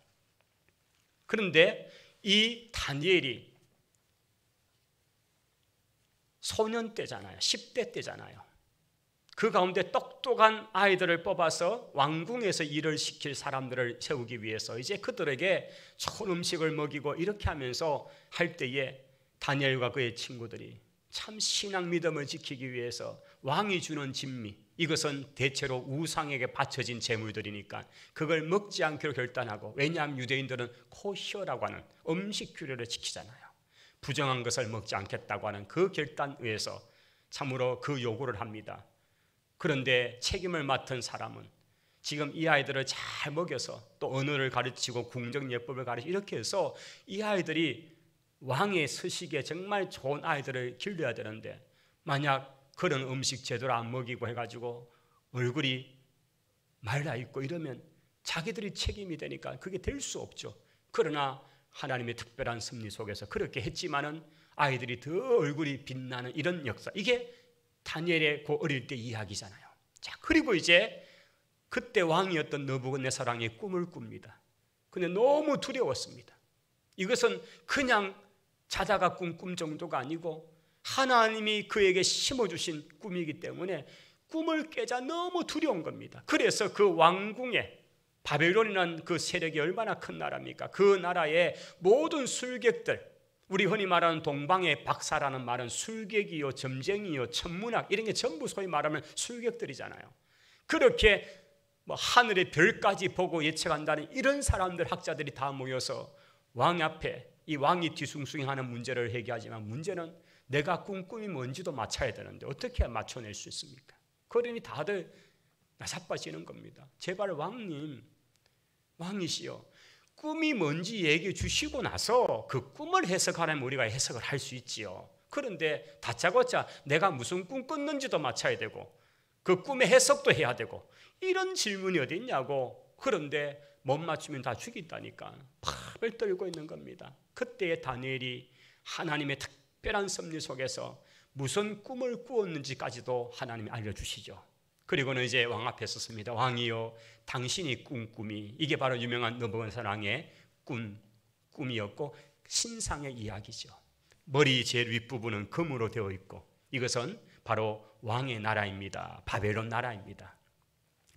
그런데 이 다니엘이 소년 때잖아요. 10대 때잖아요. 그 가운데 똑똑한 아이들을 뽑아서 왕궁에서 일을 시킬 사람들을 세우기 위해서 이제 그들에게 좋은 음식을 먹이고 이렇게 하면서 할 때에 다니엘과 그의 친구들이 참 신앙 믿음을 지키기 위해서 왕이 주는 진미, 이것은 대체로 우상에게 바쳐진 제물들이니까 그걸 먹지 않기로 결단하고, 왜냐하면 유대인들은 코셔라고 하는 음식 규례를 지키잖아요. 부정한 것을 먹지 않겠다고 하는 그 결단에 의해서 참으로 그 요구를 합니다. 그런데 책임을 맡은 사람은 지금 이 아이들을 잘 먹여서 또 언어를 가르치고 궁정예법을 가르치고 이렇게 해서 이 아이들이 왕의 서식에 정말 좋은 아이들을 길러야 되는데, 만약 그런 음식 제대로 안 먹이고 해가지고 얼굴이 말라 있고 이러면 자기들이 책임이 되니까 그게 될 수 없죠. 그러나 하나님의 특별한 섭리 속에서 그렇게 했지만은 아이들이 더 얼굴이 빛나는 이런 역사, 이게 다니엘의 그 어릴 때 이야기잖아요. 자, 그리고 이제 그때 왕이었던 느부갓네살 왕이 꿈을 꿉니다. 근데 너무 두려웠습니다. 이것은 그냥 자다가 꾼 꿈 정도가 아니고 하나님이 그에게 심어주신 꿈이기 때문에 꿈을 깨자 너무 두려운 겁니다. 그래서 그 왕궁에, 바벨론이라는 그 세력이 얼마나 큰 나라입니까? 그 나라의 모든 술객들, 우리 흔히 말하는 동방의 박사라는 말은 술객이요, 점쟁이요, 천문학 이런 게 전부 소위 말하면 술객들이잖아요. 그렇게 하늘의 별까지 보고 예측한다는 이런 사람들, 학자들이 다 모여서 왕 앞에 이 왕이 뒤숭숭하는 문제를 얘기하지만, 문제는 내가 꾼 꿈이 뭔지도 맞춰야 되는데 어떻게 맞춰낼 수 있습니까? 그러니 다들 나사빠지는 겁니다. 제발 왕님, 왕이시여, 꿈이 뭔지 얘기해 주시고 나서 그 꿈을 해석하려면 우리가 해석을 할 수 있지요. 그런데 다짜고짜 내가 무슨 꿈 꿨는지도 맞춰야 되고 그 꿈의 해석도 해야 되고 이런 질문이 어디 있냐고. 그런데 못 맞추면 다 죽인다니까 팔을 떨고 있는 겁니다. 그때의 다니엘이 하나님의 특별한 섭리 속에서 무슨 꿈을 꾸었는지까지도 하나님이 알려주시죠. 그리고는 이제 왕 앞에 섰습니다. 왕이여, 당신이 꾼 꿈이, 이게 바로 유명한 느부갓네살 왕의 꿈이었고 신상의 이야기죠. 머리 제일 윗부분은 금으로 되어 있고 이것은 바로 왕의 나라입니다. 바벨론 나라입니다.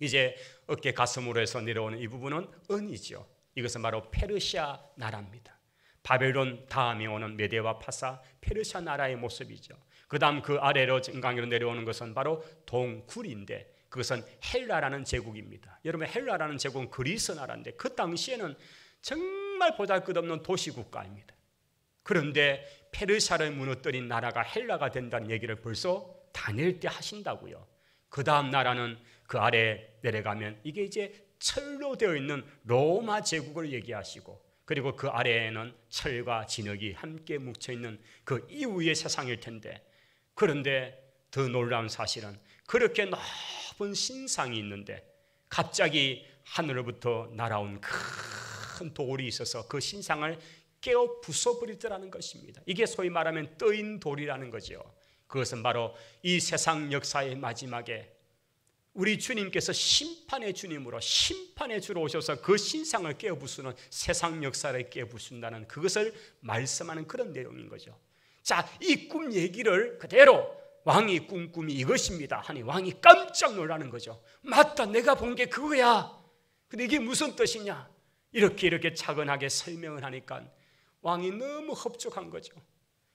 이제 어깨 가슴으로 해서 내려오는 이 부분은 은이죠. 이것은 바로 페르시아 나라입니다. 바벨론 다음에 오는 메데와 파사, 페르시아 나라의 모습이죠. 그 다음 그 아래로 정강으로 내려오는 것은 바로 동굴인데 그것은 헬라라는 제국입니다. 여러분, 헬라라는 제국은 그리스 나라인데 그 당시에는 정말 보잘것없는 도시국가입니다. 그런데 페르시아를 무너뜨린 나라가 헬라가 된다는 얘기를 벌써 다니엘 때 하신다고요. 그 다음 나라는 그 아래 내려가면 이게 이제 철로 되어 있는 로마 제국을 얘기하시고, 그리고 그 아래에는 철과 진흙이 함께 뭉쳐있는 그 이후의 세상일 텐데, 그런데 더 놀라운 사실은 그렇게 높은 신상이 있는데 갑자기 하늘로부터 날아온 큰 돌이 있어서 그 신상을 깨어 부숴버리더라는 것입니다. 이게 소위 말하면 떠인 돌이라는 거죠. 그것은 바로 이 세상 역사의 마지막에 우리 주님께서 심판의 주님으로 심판의 주로 오셔서 그 신상을 깨어 부수는 세상 역사를 깨어 부순다는 그것을 말씀하는 그런 내용인 거죠. 자, 이 꿈 얘기를 그대로 왕이 꾼 꿈이 이것입니다 하니 왕이 깜짝 놀라는 거죠. 맞다, 내가 본 게 그거야. 근데 이게 무슨 뜻이냐? 이렇게 차근하게 설명을 하니까 왕이 너무 흡족한 거죠.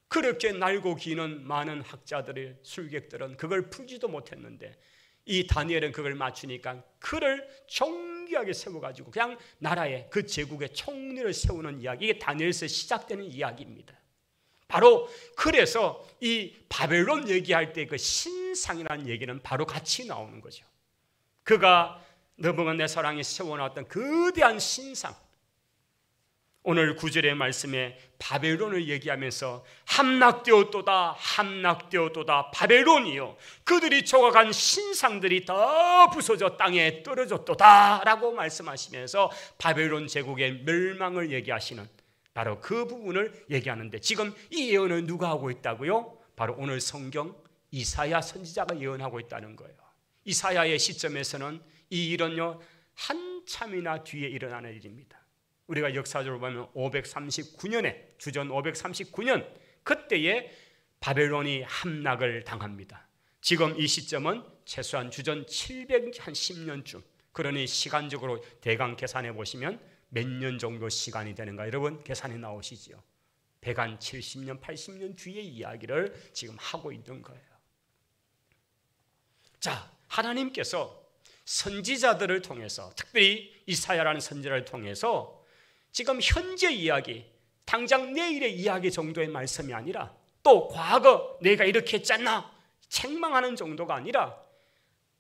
그렇게 날고 기는 많은 학자들의 술객들은 그걸 풀지도 못했는데 이 다니엘은 그걸 맞추니까 그를 존귀하게 세워가지고 그냥 나라의 그 제국의 총리를 세우는 이야기, 이게 다니엘에서 시작되는 이야기입니다. 바로 그래서 이 바벨론 얘기할 때 그 신상이라는 얘기는 바로 같이 나오는 거죠. 그가 느부갓네살왕이 세워놨던 거대한 신상, 오늘 9절의 말씀에 바벨론을 얘기하면서 함락되었도다 함락되었도다 바벨론이요 그들이 조각한 신상들이 다 부서져 땅에 떨어졌도다 라고 말씀하시면서 바벨론 제국의 멸망을 얘기하시는 바로 그 부분을 얘기하는데, 지금 이 예언을 누가 하고 있다고요? 바로 오늘 성경 이사야 선지자가 예언하고 있다는 거예요. 이사야의 시점에서는 이 일은요 한참이나 뒤에 일어나는 일입니다. 우리가 역사적으로 보면 539년에 주전 539년 그때에 바벨론이 함락을 당합니다. 지금 이 시점은 최소한 주전 710년쯤, 그러니 시간적으로 대강 계산해 보시면 몇 년 정도 시간이 되는가 여러분 계산이 나오시지요. 170년 80년 뒤의 이야기를 지금 하고 있는 거예요. 자, 하나님께서 선지자들을 통해서, 특별히 이사야라는 선지자를 통해서 지금 현재 이야기, 당장 내일의 이야기 정도의 말씀이 아니라 또 과거 내가 이렇게 했잖아 책망하는 정도가 아니라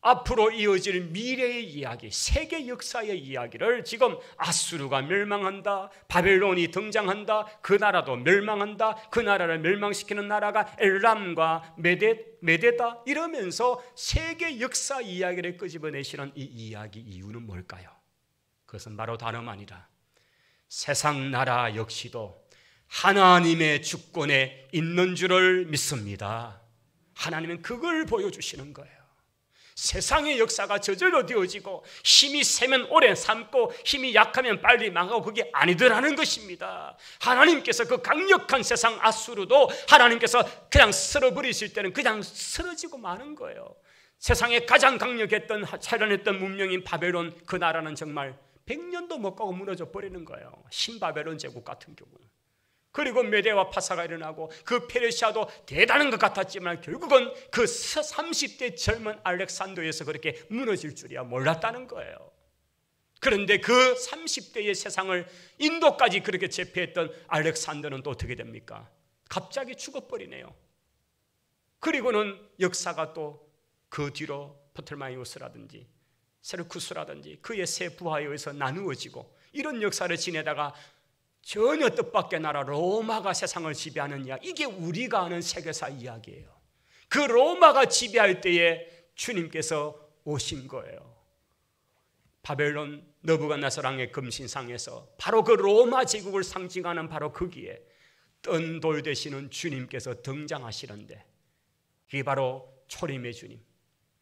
앞으로 이어질 미래의 이야기, 세계 역사의 이야기를 지금 아수르가 멸망한다, 바벨론이 등장한다, 그 나라도 멸망한다, 그 나라를 멸망시키는 나라가 엘람과 메데다 이러면서 세계 역사 이야기를 끄집어내시는 이 이야기 이유는 뭘까요? 그것은 바로 다름 아니라 세상 나라 역시도 하나님의 주권에 있는 줄을 믿습니다. 하나님은 그걸 보여주시는 거예요. 세상의 역사가 저절로 되어지고 힘이 세면 오래 삶고 힘이 약하면 빨리 망하고 그게 아니더라는 것입니다. 하나님께서 그 강력한 세상 아수르도 하나님께서 그냥 쓸어버리실 때는 그냥 쓰러지고 마는 거예요. 세상에 가장 강력했던 살아냈던 문명인 바벨론, 그 나라는 정말 100년도 못 가고 무너져 버리는 거예요. 신바벨론 제국 같은 경우는. 그리고 메대와 파사가 일어나고 그 페르시아도 대단한 것 같았지만 결국은 그 30대 젊은 알렉산더에서 그렇게 무너질 줄이야 몰랐다는 거예요. 그런데 그 30대의 세상을 인도까지 그렇게 제패했던 알렉산더는 또 어떻게 됩니까? 갑자기 죽어버리네요. 그리고는 역사가 또 그 뒤로 프톨마이오스라든지 세르쿠스라든지 그의 세 부하에 의해서 나누어지고 이런 역사를 지내다가 전혀 뜻밖의 나라 로마가 세상을 지배하는 이야기, 이게 우리가 아는 세계사 이야기예요. 그 로마가 지배할 때에 주님께서 오신 거예요. 바벨론 느부갓네살왕의 금신상에서 바로 그 로마 제국을 상징하는 바로 거기에 뜬 돌 되시는 주님께서 등장하시는데, 그게 바로 초림의 주님,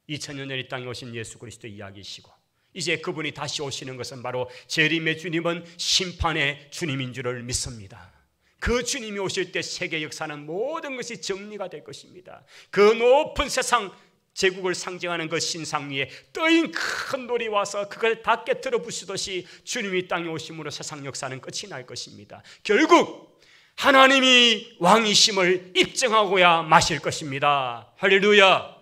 2000년 전 이 땅에 오신 예수 그리스도 이야기이시고, 이제 그분이 다시 오시는 것은 바로 재림의 주님은 심판의 주님인 줄을 믿습니다. 그 주님이 오실 때 세계 역사는 모든 것이 정리가 될 것입니다. 그 높은 세상 제국을 상징하는 그 신상 위에 떠인 큰 돌이 와서 그걸 다 깨트려 부수듯이 주님이 땅에 오심으로 세상 역사는 끝이 날 것입니다. 결국 하나님이 왕이심을 입증하고야 마실 것입니다. 할렐루야.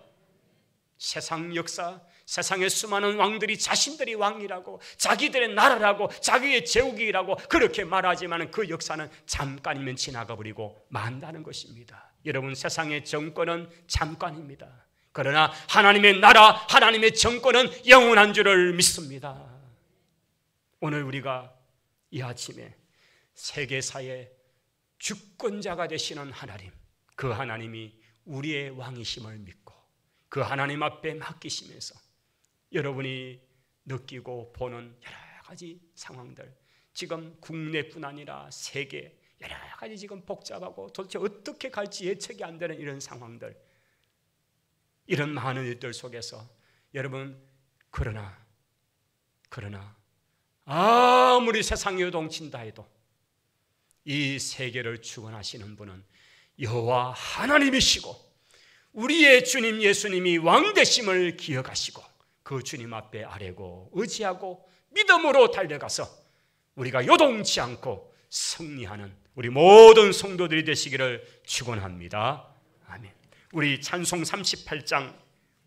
세상 역사, 세상의 수많은 왕들이 자신들이 왕이라고, 자기들의 나라라고, 자기의 제국이라고 그렇게 말하지만 그 역사는 잠깐이면 지나가 버리고 만다는 것입니다. 여러분, 세상의 정권은 잠깐입니다. 그러나 하나님의 나라, 하나님의 정권은 영원한 줄을 믿습니다. 오늘 우리가 이 아침에 세계사의 주권자가 되시는 하나님, 그 하나님이 우리의 왕이심을 믿고 그 하나님 앞에 맡기시면서 여러분이 느끼고 보는 여러 가지 상황들, 지금 국내뿐 아니라 세계 여러 가지 지금 복잡하고 도대체 어떻게 갈지 예측이 안 되는 이런 상황들, 이런 많은 일들 속에서 여러분, 그러나 아무리 세상이 요동친다 해도 이 세계를 주관하시는 분은 여호와 하나님이시고 우리의 주님 예수님이 왕 되심을 기억하시고 그 주님 앞에 아뢰고 의지하고 믿음으로 달려가서 우리가 요동치 않고 승리하는 우리 모든 성도들이 되시기를 축원합니다. 아멘. 우리 찬송 38장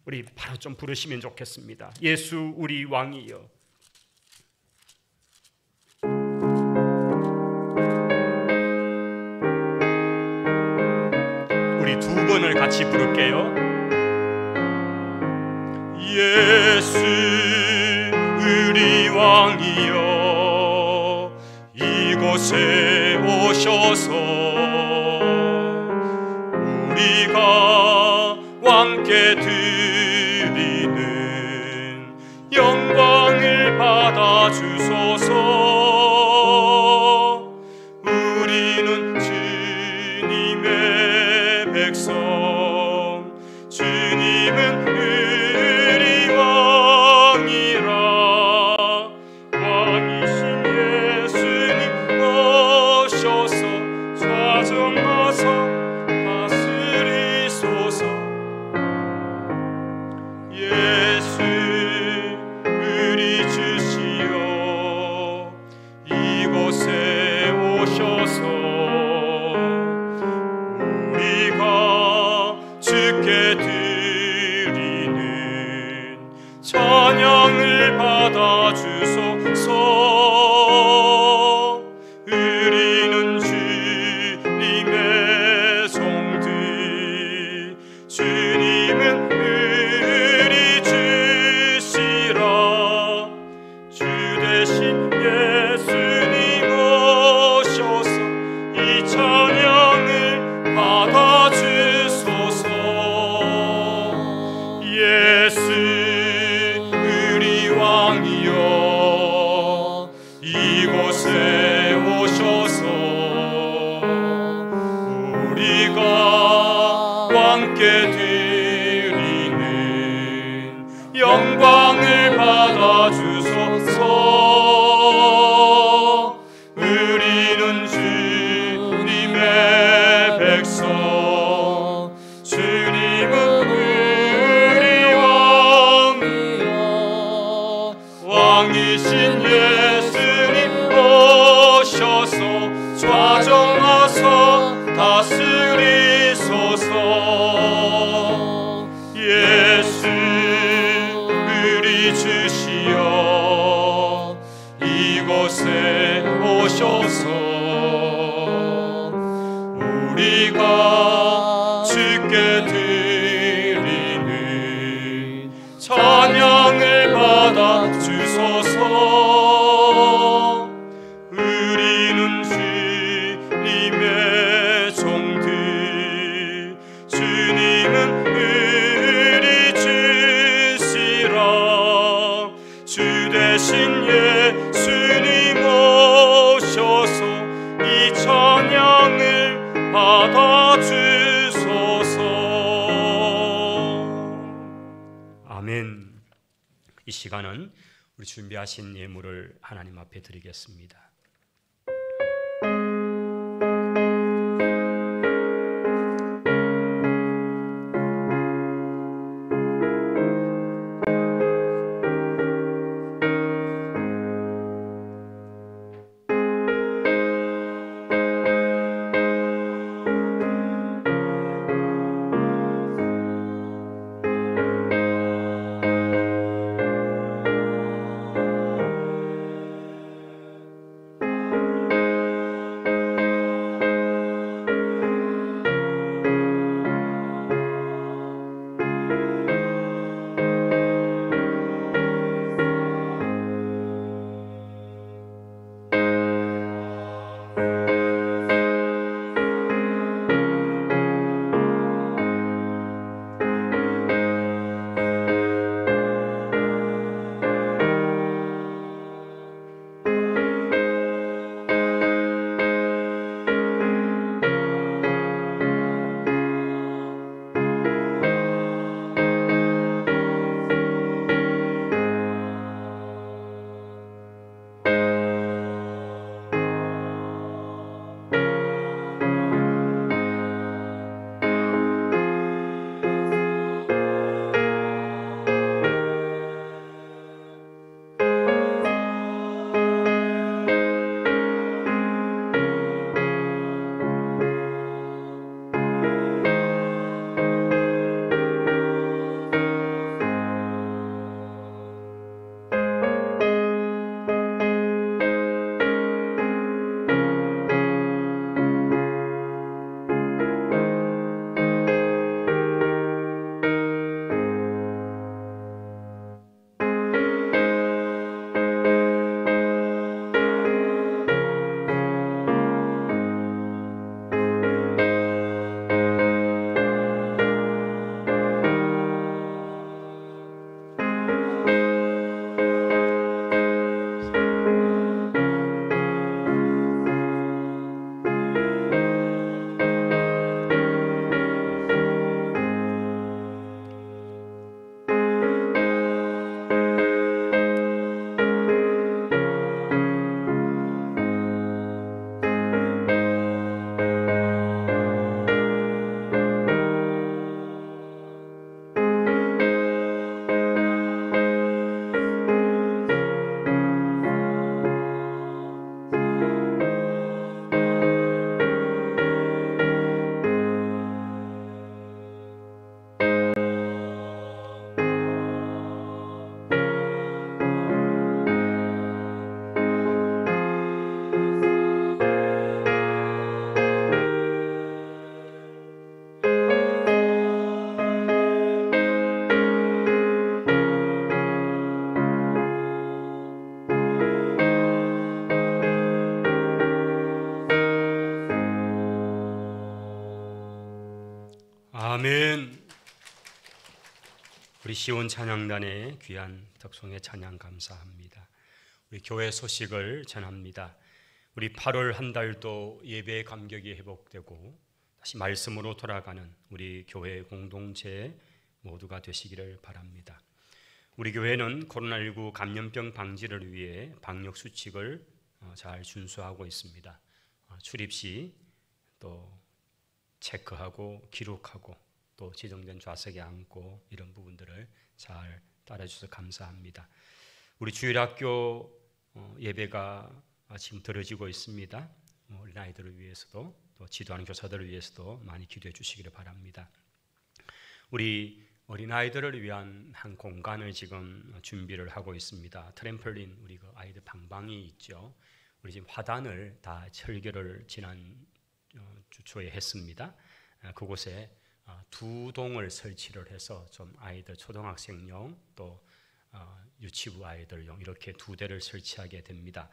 우리 바로 좀 부르시면 좋겠습니다. 예수 우리 왕이여. 우리 두 번을 같이 부를게요. 예수 우리 왕이여 이곳에 오셔서 우리가 왕께 드리는 영광을 받아 주소서. 우리는 주님의 백성, 주님은 우리 왕이라. 왕이신 예수님 오셔서 좌정하사 다스리소서. 예수 우리 주시여 이곳에 오셔서 우리가 주께 드리는 찬양을 받아 주소서. 우리는 주님의 성들, 주님은 우리 주시라. 주 대신 예수님 오셔서 이 찬양을 받아 주소서. 예수 우리 왕이여 이곳에 오셔서 우리가 왕께 드리는 영광을 받아 주소서. 우리는 주님의 백성, 주님은 우리 왕이여. 왕이신 예수님 오셔서 좌정하사 다스리소서. 예수 우리 주시여 이곳에 오셔서 우리가 주께 드리는 찬양을 받아 주소서. 우리는 주님의 종들, 주님은 우리 주시라. 주 대신 예수님 오셔서 이 찬양을 받아 주소서. 아멘. 이 시간은 우리 준비하신 예물을 하나님 앞에 드리겠습니다. 우리 시온 찬양단의 귀한 덕송의 찬양 감사합니다. 우리 교회 소식을 전합니다. 우리 8월 한 달도 예배의 감격이 회복되고 다시 말씀으로 돌아가는 우리 교회 공동체 모두가 되시기를 바랍니다. 우리 교회는 코로나19 감염병 방지를 위해 방역 수칙을 잘 준수하고 있습니다. 출입 시 또 체크하고 기록하고 또 지정된 좌석에 앉고 이런 부분들을 잘 따라주셔서 감사합니다. 우리 주일학교 예배가 지금 들어지고 있습니다. 어린아이들을 위해서도 또 지도하는 교사들을 위해서도 많이 기도해 주시기를 바랍니다. 우리 어린아이들을 위한 한 공간을 지금 준비를 하고 있습니다. 트램펄린 우리 그 아이들 방방이 있죠. 우리 지금 화단을 다 철거를 지난 주 초에 했습니다. 그곳에 2동을 설치를 해서 좀 아이들 초등학생용 또 유치부 아이들용 이렇게 2대를 설치하게 됩니다.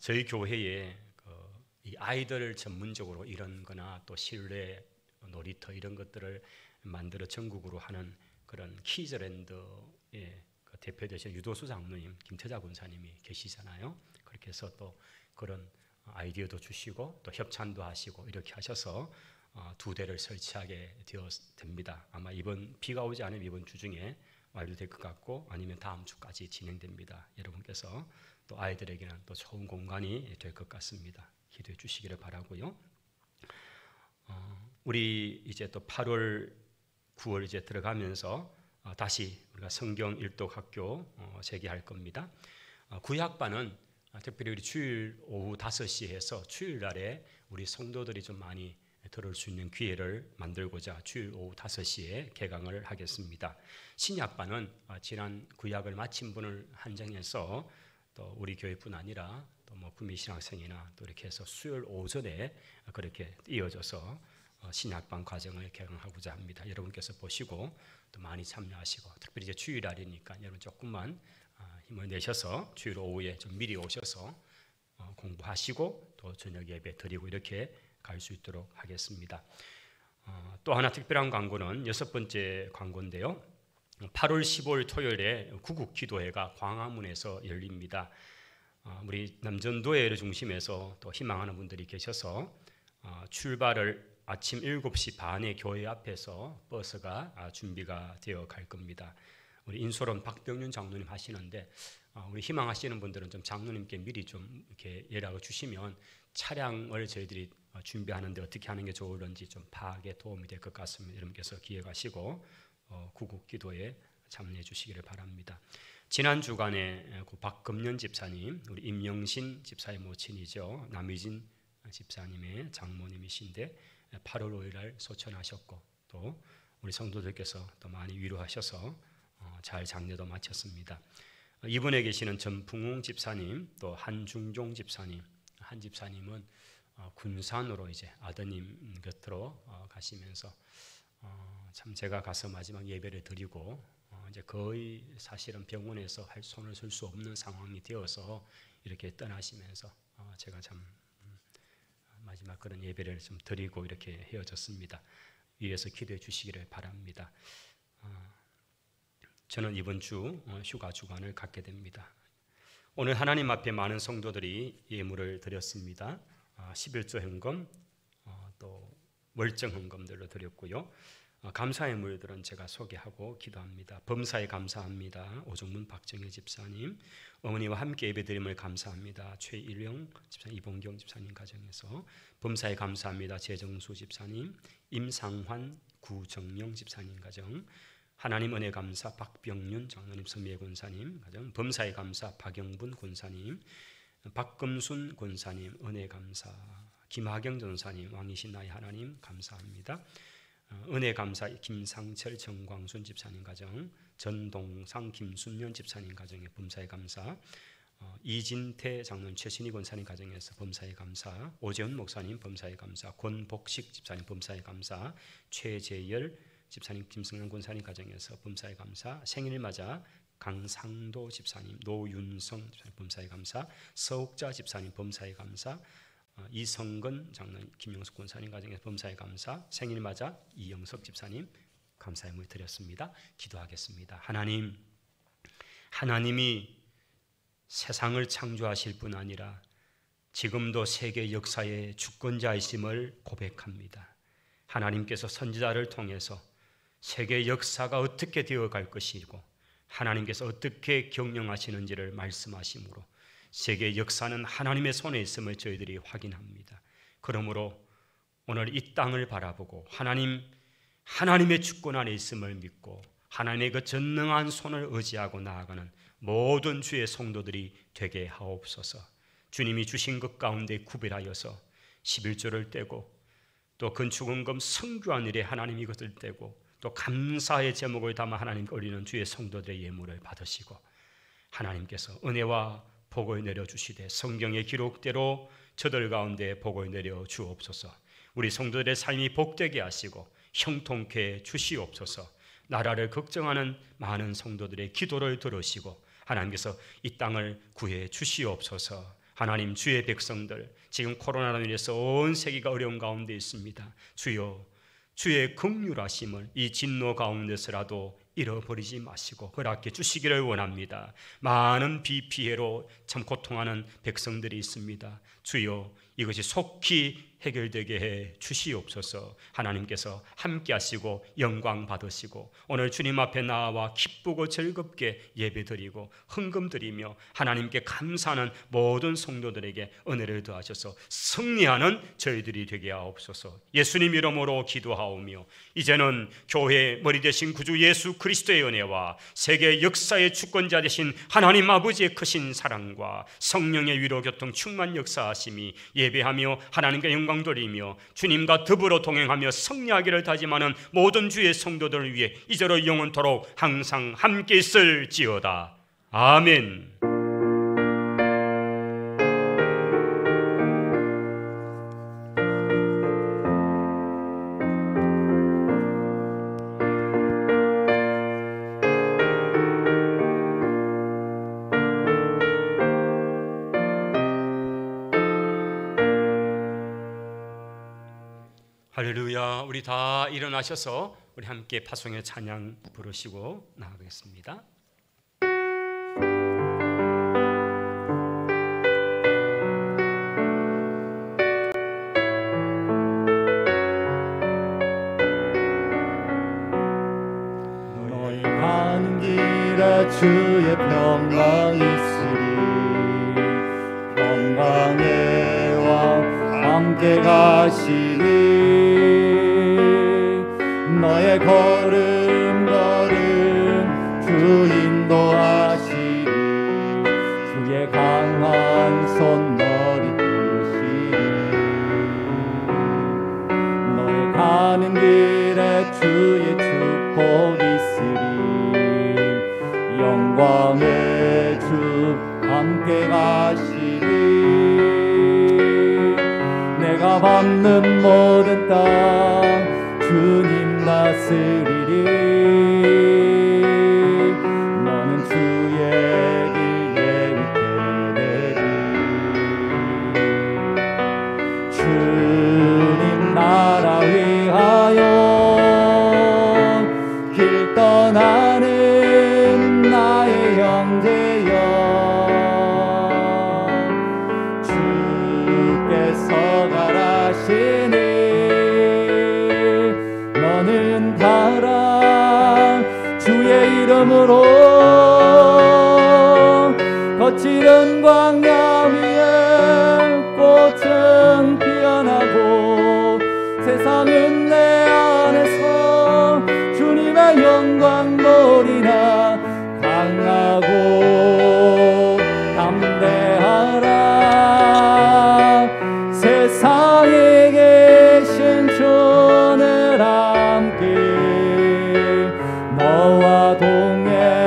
저희 교회에 이 아이들을 전문적으로 이런 거나 또 실내 놀이터 이런 것들을 만들어 전국으로 하는 그런 키즈랜드의 대표되신 유도수 장로님 김태자 군사님이 계시잖아요. 그렇게 해서 또 그런 아이디어도 주시고 또 협찬도 하시고 이렇게 하셔서 2대를 설치하게 됩니다. 아마 이번 비가 오지 않으면 이번 주 중에 완료될 것 같고 아니면 다음 주까지 진행됩니다. 여러분께서 또 아이들에게는 또 좋은 공간이 될 것 같습니다. 기도해 주시기를 바라고요. 우리 이제 또 8월 9월 이제 들어가면서 다시 우리가 성경 일독 학교 재개할 겁니다. 구약반은 특별히 우리 주일 오후 5시에서 주일 날에 우리 성도들이 좀 많이 들을 수 있는 기회를 만들고자 주일 오후 5시에 개강을 하겠습니다. 신약반은 지난 구약을 마친 분을 한정해서 또 우리 교회뿐 아니라 또 뭐 구미신학생이나 또 이렇게 해서 수요일 오전에 그렇게 이어져서 신약반 과정을 개강하고자 합니다. 여러분께서 보시고 또 많이 참여하시고 특별히 이제 주일날이니까 여러분 조금만 힘을 내셔서 주일 오후에 좀 미리 오셔서 공부하시고 또 저녁 예배 드리고 이렇게 갈 수 있도록 하겠습니다. 또 하나 특별한 광고는 6번째 광고인데요. 8월 15일 토요일에 구국 기도회가 광화문에서 열립니다. 우리 남전도회를 중심해서 또 희망하는 분들이 계셔서 출발을 아침 7시 반에 교회 앞에서 버스가 준비가 되어 갈 겁니다. 우리 인솔원 박병윤 장로님 하시는데 우리 희망하시는 분들은 좀 장로님께 미리 좀 이렇게 연락을 주시면 차량을 저희들이 준비하는데 어떻게 하는 게 좋을런지 좀 파악에 도움이 될 것 같습니다. 여러분께서 기획하시고 구국 기도에 참여해 주시기를 바랍니다. 지난 주간에 박금년 집사님, 우리 임영신 집사의 모친이죠. 남의진 집사님의 장모님이신데 8월 5일 날 소천하셨고 또 우리 성도들께서 또 많이 위로하셔서 잘 장례도 마쳤습니다. 이분에 계시는 전풍웅 집사님, 또 한중종 집사님, 한 집사님은 군산으로 이제 아드님 곁으로 가시면서 참 제가 가서 마지막 예배를 드리고 이제 거의 사실은 병원에서 손을 쓸 수 없는 상황이 되어서 이렇게 떠나시면서 제가 참 마지막 그런 예배를 좀 드리고 이렇게 헤어졌습니다. 위에서 기도해 주시기를 바랍니다. 저는 이번 주 휴가 주간을 갖게 됩니다. 오늘 하나님 앞에 많은 성도들이 예물을 드렸습니다. 11조 헌금 또 월정 헌금들로 드렸고요. 감사의 물들은 제가 소개하고 기도합니다. 범사에 감사합니다. 오종문 박정혜 집사님, 어머니와 함께 예배드림을 감사합니다. 최일영 집사님, 이봉경 집사님 가정에서 범사에 감사합니다. 재정수 집사님, 임상환 구정영 집사님 가정, 하나님 은혜 감사 박병윤 장로님 서미애 권사님 가정, 범사에 감사 박영분 권사님, 박금순 권사님 은혜 감사, 김하경 전사님 왕이신 나의 하나님 감사합니다. 은혜 감사 김상철 정광순 집사님 가정, 전동상 김순년 집사님 가정에 범사에 감사, 이진태 장로님 최신희 권사님 가정에서 범사에 감사, 오재훈 목사님 범사에 감사, 권복식 집사님 범사에 감사, 최재열 집사님 김승현 권사님 가정에서 범사에 감사, 생일 맞아 강상도 집사님, 노윤성 집사님 범사에 감사, 서옥자 집사님 범사에 감사, 이성근 장로님 김영숙 권사님 가정에서 범사에 감사, 생일 맞아 이영석 집사님 감사의 물 드렸습니다. 기도하겠습니다. 하나님이 세상을 창조하실 뿐 아니라 지금도 세계 역사의 주권자이심을 고백합니다. 하나님께서 선지자를 통해서 세계 역사가 어떻게 되어갈 것이고 하나님께서 어떻게 경영하시는지를 말씀하시므로 세계 역사는 하나님의 손에 있음을 저희들이 확인합니다. 그러므로 오늘 이 땅을 바라보고 하나님의 주권 안에 있음을 믿고 하나님의 그 전능한 손을 의지하고 나아가는 모든 주의 성도들이 되게 하옵소서. 주님이 주신 것 가운데 구별하여서 11조를 떼고 또 건축원금 성교한 일에 하나님 이것을 떼고 또 감사의 제목을 담아 하나님께 올리는 주의 성도들의 예물을 받으시고 하나님께서 은혜와 복을 내려주시되 성경의 기록대로 저들 가운데 복을 내려 주옵소서. 우리 성도들의 삶이 복되게 하시고 형통케 주시옵소서. 나라를 걱정하는 많은 성도들의 기도를 들으시고 하나님께서 이 땅을 구해 주시옵소서. 하나님, 주의 백성들 지금 코로나로 인해서 온 세계가 어려운 가운데 있습니다. 주여, 주의 긍휼하심을 이 진노 가운데서라도 잃어버리지 마시고 허락해 주시기를 원합니다. 많은 비피해로 참 고통하는 백성들이 있습니다. 주여, 이것이 속히 해결되게 해 주시옵소서. 하나님께서 함께 하시고 영광 받으시고 오늘 주님 앞에 나와 기쁘고 즐겁게 예배드리고 헌금 드리며 하나님께 감사하는 모든 성도들에게 은혜를 더하셔서 승리하는 저희들이 되게 하옵소서. 예수님 이름으로 기도하오며 이제는 교회의 머리 되신 구주 예수 그리스도의 은혜와 세계 역사의 주권자 되신 하나님 아버지의 크신 사랑과 성령의 위로 교통 충만 역사하심이 예배하며 하나님께 영광 돌리며 주님과 더불어 동행하며 승리하기를 다짐하는 모든 주의 성도들을 위해 이제로 영원토록 항상 함께 있을지어다. 아멘. 할렐루야. 우리 다 일어나셔서 우리 함께 파송의 찬양 부르시고 나가겠습니다. 너희 가는 길에 주의 평강이 있으리 평강의 왕 함께 가시리 너의 걸음 주 인도하시리 주의 강한 손 너를 드시리 너의 가는 길에 주의 축복 있으리 영광의 주 함께 가시리 내가 밟는 모든 땅 주님 다스리리 너는 주의 길에 있게 되리 주님 나라 위하여 길 떠나는 나의 형제여 주께서 가라시니 주의 이름으로 거칠은 광야 위에 꽃은 피어나고 세상은 내 안에서 주님의 영광 보리라 강하고 담대하라 세상에 계신 주를 함께 너와 동행하시며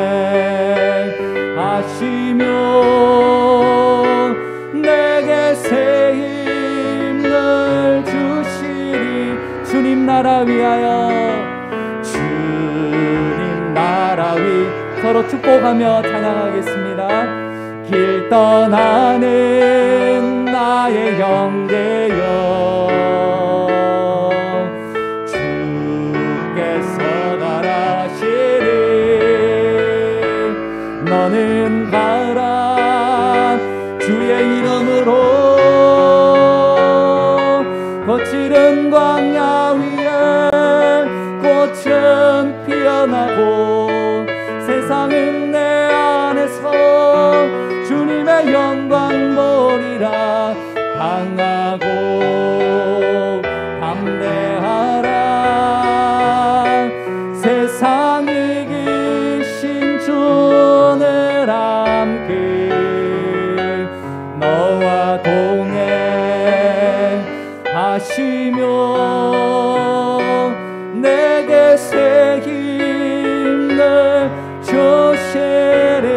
내게 새 힘을 주시리 주님 나라 위하여 주님 나라 위 서로 축복하며 찬양하겠습니다. 길 떠나는 나의 형제여 주께서 나는 가라 주의 이름으로 거칠은 광야 위에 꽃은 피어나고 세상은 내 안에서 주님의 영광 보리라. 강하고 담대하라 세상 이기신 주를 함께 너와 동행하시며 내게 새 힘을 주시리.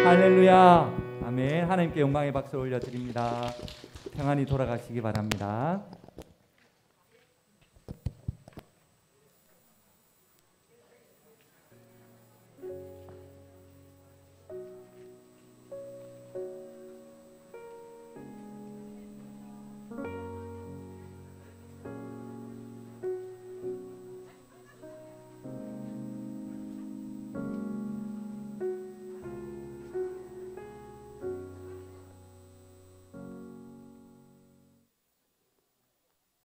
할렐루야. 아멘. 하나님께 영광의 박수를 올려드립니다. 평안히 돌아가시기 바랍니다.